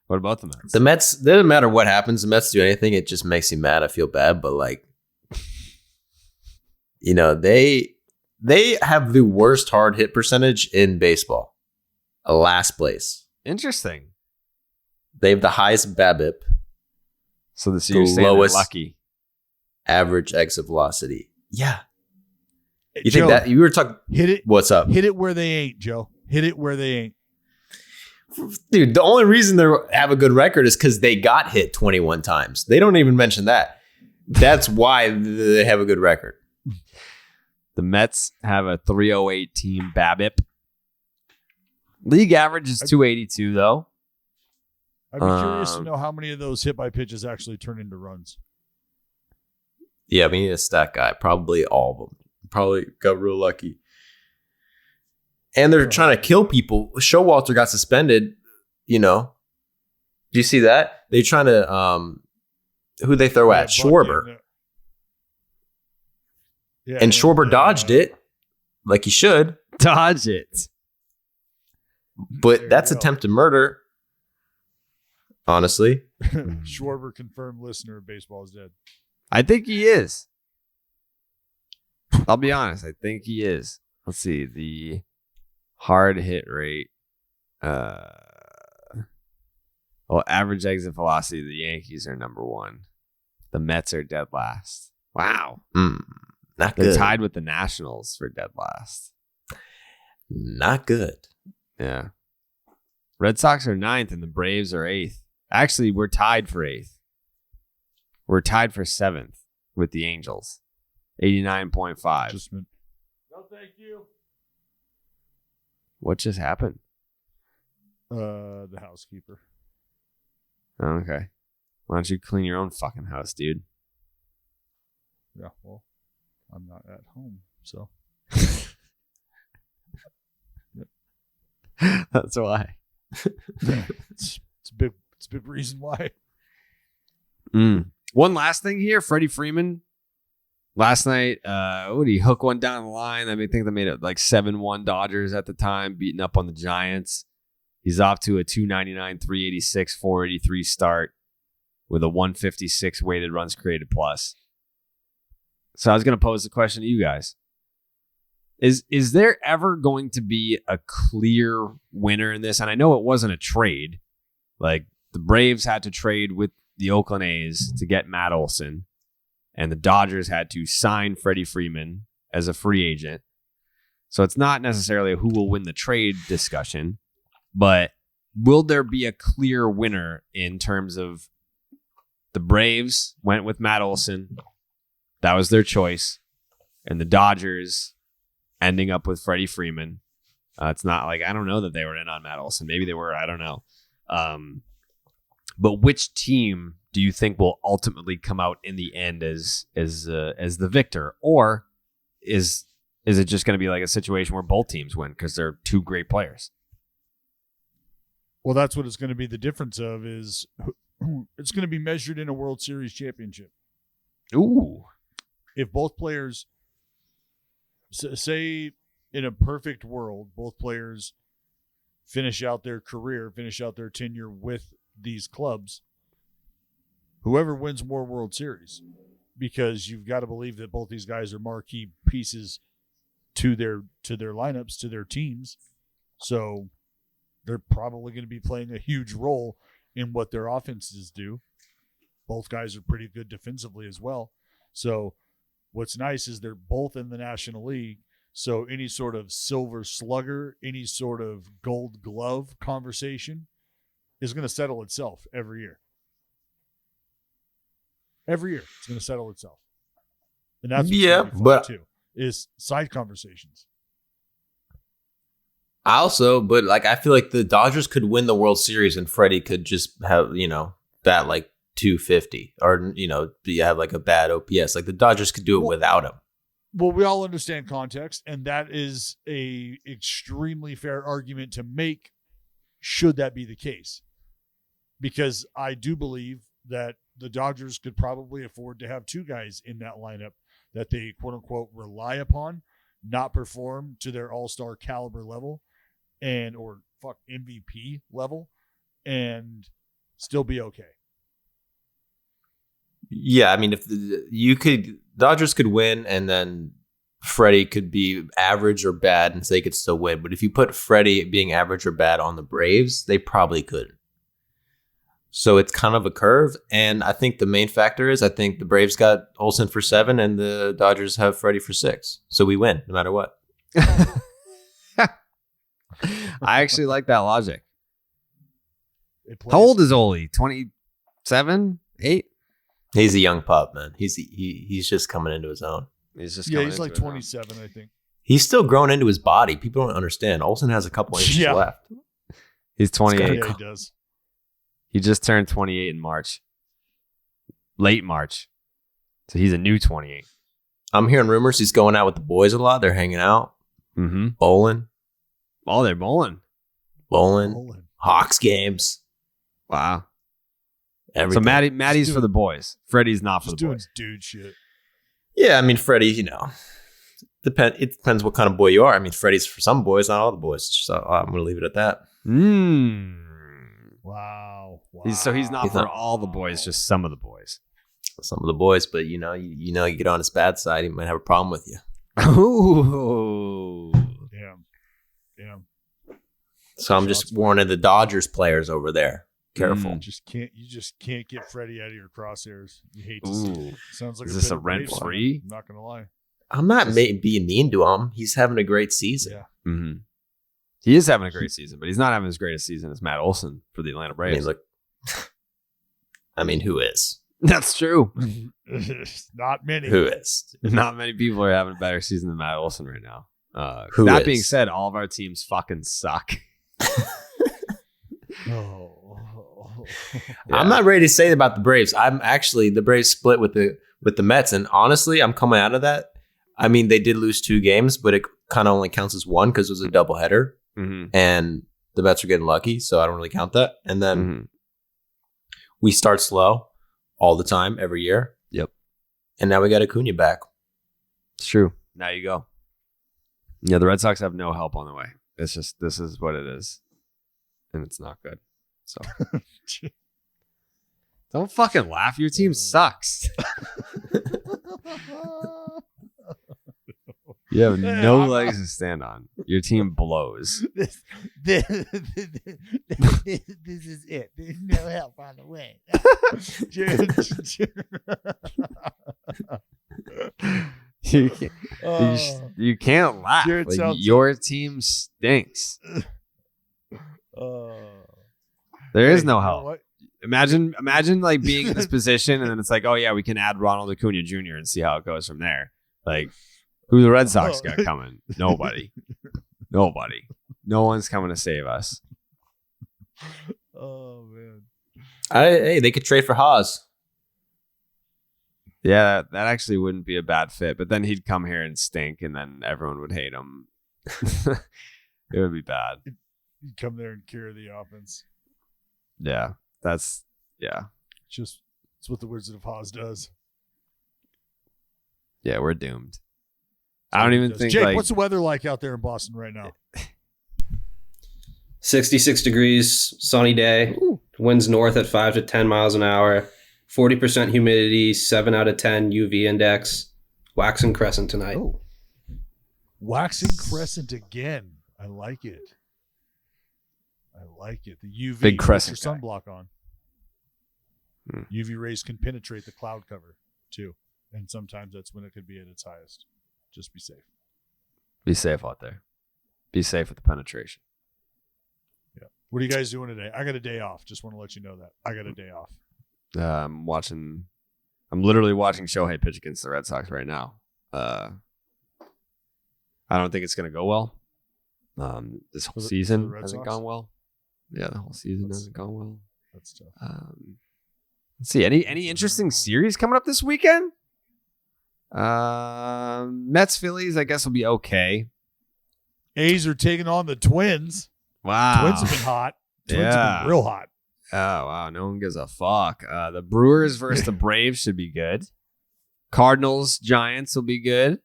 What about the Mets? the Mets, it doesn't matter what happens. The Mets do anything. It just makes you mad. I feel bad. But like, they have the worst hard hit percentage in baseball. Last place. Interesting. They have the highest BABIP, So you're The saying they're lowest- lucky. average exit velocity. Yeah. You Joe, think that you were talking? hit it? What's up? Hit it where they ain't, Joe. Hit it where they ain't. Dude, the only reason they have a good record is because they got hit 21 times. They don't even mention that. That's why they have a good record. The Mets have a 308 team BABIP. League average is 282, though. I'd be curious to know how many of those hit by pitches actually turn into runs. Yeah, we need a stat guy. Probably all of them. Probably got real lucky. And they're trying to kill people. Showalter got suspended, Do you see that? They're trying to who they throw at? Schwarber. Yeah, and Schwarber dodged it like he should. Dodge it. But that's attempted murder. Honestly. Schwarber confirmed listener of Baseball is Dead. I think he is. I'll be honest. I think he is. Let's see. The hard hit rate. Average exit velocity. The Yankees are number 1. The Mets are dead last. Wow. Not They're good. tied with the Nationals for dead last. Not good. Yeah. Red Sox are 9th and the Braves are 8th. Actually, we're tied for 8th. We're tied for 7th with the Angels. 89.5. No, thank you. What just happened? The housekeeper. Oh, okay. Why don't you clean your own fucking house, dude? Yeah, well, I'm not at home, so. That's why. It's a big reason why. One last thing here, Freddy Freeman. Last night, did he hook one down the line? I think they made it like 7-1 Dodgers at the time, beating up on the Giants. He's off to a 299, 386, 483 start with a 156 weighted runs created plus. So I was going to pose the question to you guys. Is there ever going to be a clear winner in this? And I know it wasn't a trade. Like the Braves had to trade with the Oakland A's to get Matt Olson. And the Dodgers had to sign Freddie Freeman as a free agent. So it's not necessarily a who will win the trade discussion, but will there be a clear winner in terms of the Braves went with Matt Olson? That was their choice. And the Dodgers ending up with Freddie Freeman. It's not like, I don't know that they were in on Matt Olson. Maybe they were. I don't know. But which team do you think will ultimately come out in the end as the victor? Or is it just going to be like a situation where both teams win because they're two great players? Well, that's what it's going to be. The difference of is it's going to be measured in a World Series championship. Ooh. If both players, say in a perfect world, both players finish out their career, finish out their tenure with these clubs, whoever wins more World Series, because you've got to believe that both these guys are marquee pieces to their lineups, to their teams. So they're probably going to be playing a huge role in what their offenses do. Both guys are pretty good defensively as well. So what's nice is they're both in the National League. So any sort of silver slugger, any sort of gold glove conversation is going to settle itself every year. Every year, it's going to settle itself. And that's what's gonna be fun too, is side conversations. I feel like the Dodgers could win the World Series and Freddie could just have, bat like 250 or, you have like a bad OPS. Like the Dodgers could do it without him. Well, we all understand context, and that is a extremely fair argument to make should that be the case. Because I do believe that the Dodgers could probably afford to have two guys in that lineup that they quote-unquote rely upon, not perform to their all-star caliber level or MVP level, and still be okay. Yeah, I mean, if Dodgers could win and then Freddie could be average or bad and they could still win. But if you put Freddie being average or bad on the Braves, they probably couldn't. So it's kind of a curve. And I think the main factor is I think the Braves got Olsen for 7 and the Dodgers have Freddie for 6. So we win no matter what. I actually like that logic. How old is Oli? 27, 8? He's a young pup, man. He's just coming into his own. He's like 27, I think. He's still growing into his body. People don't understand. Olsen has a couple inches left. He's 28. Yeah, he does. He just turned 28 in March. Late March. So he's a new 28. I'm hearing rumors he's going out with the boys a lot. They're hanging out. Mm-hmm. Bowling. Oh, they're bowling. Hawks games. Wow. Everything. So Maddie's for the boys. Freddie's not for the doing boys. Dude shit. Yeah, I mean, Freddie, it depends what kind of boy you are. I mean, Freddie's for some boys, not all the boys. So I'm going to leave it at that. Wow. So he's not for all the boys, just some of the boys. Some of the boys, but you get on his bad side, he might have a problem with you. Ooh. Damn. So I'm just warning the Dodgers players over there. Careful. You just can't get Freddie out of your crosshairs. You hate to see it. Sounds like is this a rent free? I'm not gonna lie. I'm not being mean to him. He's having a great season. Yeah. Mm-hmm. He is having a great season, but he's not having as great a season as Matt Olson for the Atlanta Braves. I mean, who is? That's true. Not many. Who is? Not many people are having a better season than Matt Olson right now. That being said, all of our teams fucking suck. Yeah. I'm not ready to say about the Braves. The Braves split with the Mets, and honestly, I'm coming out of that. I mean, they did lose 2 games, but it kind of only counts as 1 because it was a doubleheader, and the Mets are getting lucky, so I don't really count that. And then we start slow all the time, every year. Yep. And now we got Acuna back. It's true. Now you go. Yeah, the Red Sox have no help on the way. It's just, this is what it is. And it's not good. So don't fucking laugh. Your team sucks. You have no legs to stand on. Your team blows. This is it. There's no help on the way. You can't laugh. Your team stinks. There is no help. Imagine like being in this position and then it's like, oh yeah, we can add Ronald Acuna Jr. and see how it goes from there. Like, who the Red Sox got coming? Nobody. No one's coming to save us. Oh man. Hey, they could trade for Haas. Yeah, that actually wouldn't be a bad fit. But then he'd come here and stink, and then everyone would hate him. It would be bad. He'd come there and carry the offense. Yeah, it's what the Wizard of Oz does. Yeah, we're doomed. I don't even think. Jake, what's the weather like out there in Boston right now? 66 degrees, sunny day. Ooh. Winds north at 5 to 10 miles an hour. 40% humidity, 7 out of 10 UV index. Waxing crescent tonight. Oh. Waxing crescent again. I like it. The UV. Big crescent. Put your sunblock on. UV rays can penetrate the cloud cover too, and sometimes that's when it could be at its highest. Just be safe. Be safe out there. Be safe with the penetration. Yeah. What are you guys doing today? I got a day off. Just want to let you know that I got a day off. I'm literally watching Shohei pitch against the Red Sox right now. I don't think it's going to go well. This whole season hasn't gone well. Yeah, the whole season hasn't gone well. That's tough. Let's see. Any interesting series coming up this weekend? Mets Phillies, I guess, will be okay. A's are taking on the Twins. Wow. Twins have been hot. Twins have been real hot. Oh, wow. No one gives a fuck. The Brewers versus the Braves should be good. Cardinals, Giants will be good.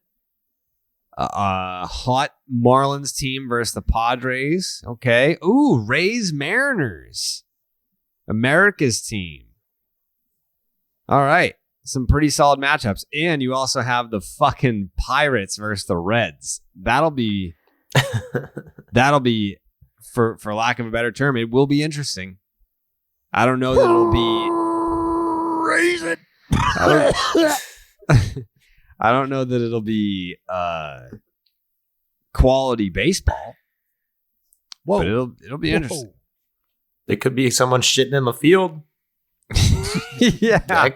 Hot Marlins team versus the Padres. Okay. Ooh, Rays, Mariners. America's team. All right. Some pretty solid matchups. And you also have the fucking Pirates versus the Reds. That'll be for lack of a better term, it will be interesting. I don't know that it'll be Raisin. I don't know that it'll be quality baseball. Whoa. But it'll be interesting. There could be someone shitting in the field. Yeah.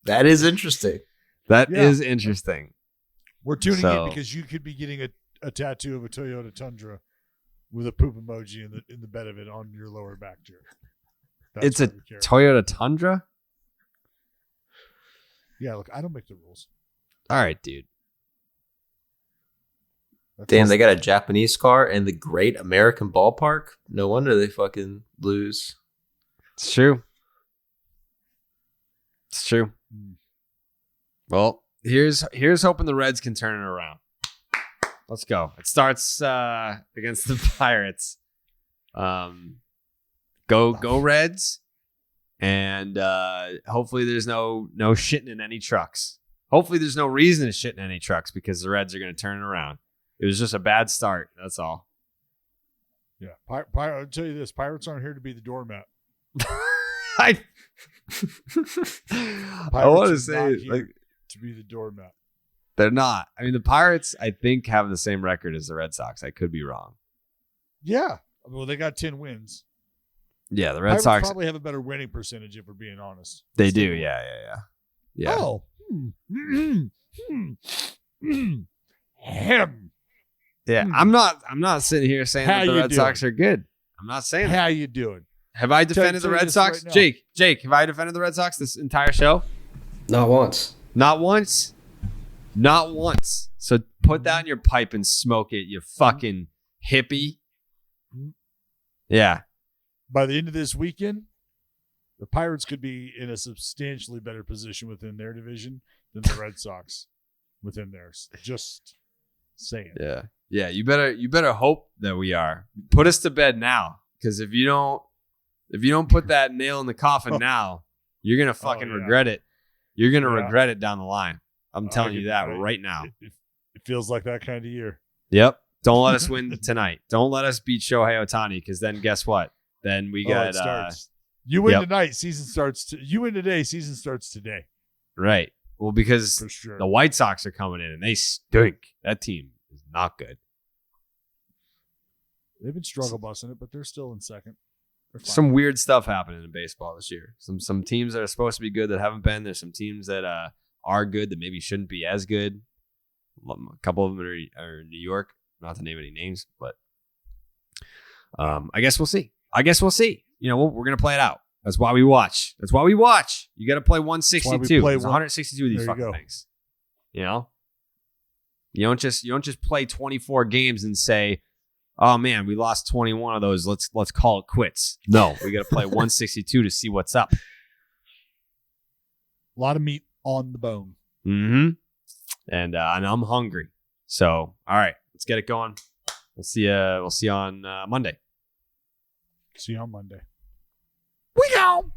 That is interesting. That is interesting. We're tuning in because you could be getting a tattoo of a Toyota Tundra with a poop emoji in the bed of it on your lower back, Jared. It's a Toyota Tundra? Yeah, look, I don't make the rules. All right, dude. Damn, they got a Japanese car in the Great American Ballpark? No wonder they fucking lose. It's true. It's true. Well, here's hoping the Reds can turn it around. Let's go. It starts against the Pirates. Go Reds. And hopefully there's no shitting in any trucks. Hopefully there's no reason to shit in any trucks because the Reds are going to turn it around. It was just a bad start. That's all. Yeah. I'll tell you this. Pirates aren't here to be the doormat. I want to say like to be the doormat. They're not. I mean, the Pirates, I think, have the same record as the Red Sox. I could be wrong. Yeah. Well, they got 10 wins. Yeah, the Red Pirates Sox probably have a better winning percentage if we're being honest. They do. Yeah. Oh. Him. Yeah, I'm not sitting here saying that the Red Sox are good. I'm not saying How you doing? Have I defended the Red Sox? Right, Jake, have I defended the Red Sox this entire show? Not once. Not once? Not once. So put that in your pipe and smoke it, you fucking hippie. Yeah. By the end of this weekend, the Pirates could be in a substantially better position within their division than the Red Sox within theirs. Just saying. Yeah. Yeah, you better hope that we are. Put us to bed now, because if you don't put that nail in the coffin now, you're gonna fucking regret it. You're gonna regret it down the line. I'm telling you that right now. It feels like that kind of year. Yep. Don't let us win tonight. Don't let us beat Shohei Ohtani, because then guess what? Then we got you win tonight, season starts. You win today, season starts today. Right. Well, because for sure. The White Sox are coming in and they stink. That team is not good. They've been struggle busting it, but they're still in second. Some weird stuff happening in baseball this year. Some teams that are supposed to be good that haven't been. There's some teams that are good that maybe shouldn't be as good. A couple of them are in New York. Not to name any names, but I guess we'll see. You know, we're gonna play it out. That's why we watch. You got to play 162. There's 162 of these fucking things. You know, you don't just play 24 games and say, "Oh man, we lost 21 of those. Let's call it quits." No, we got to play 162 to see what's up. A lot of meat on the bone. Mm-hmm. And I'm hungry. So, all right, let's get it going. We'll see you on Monday. See you on Monday. We go.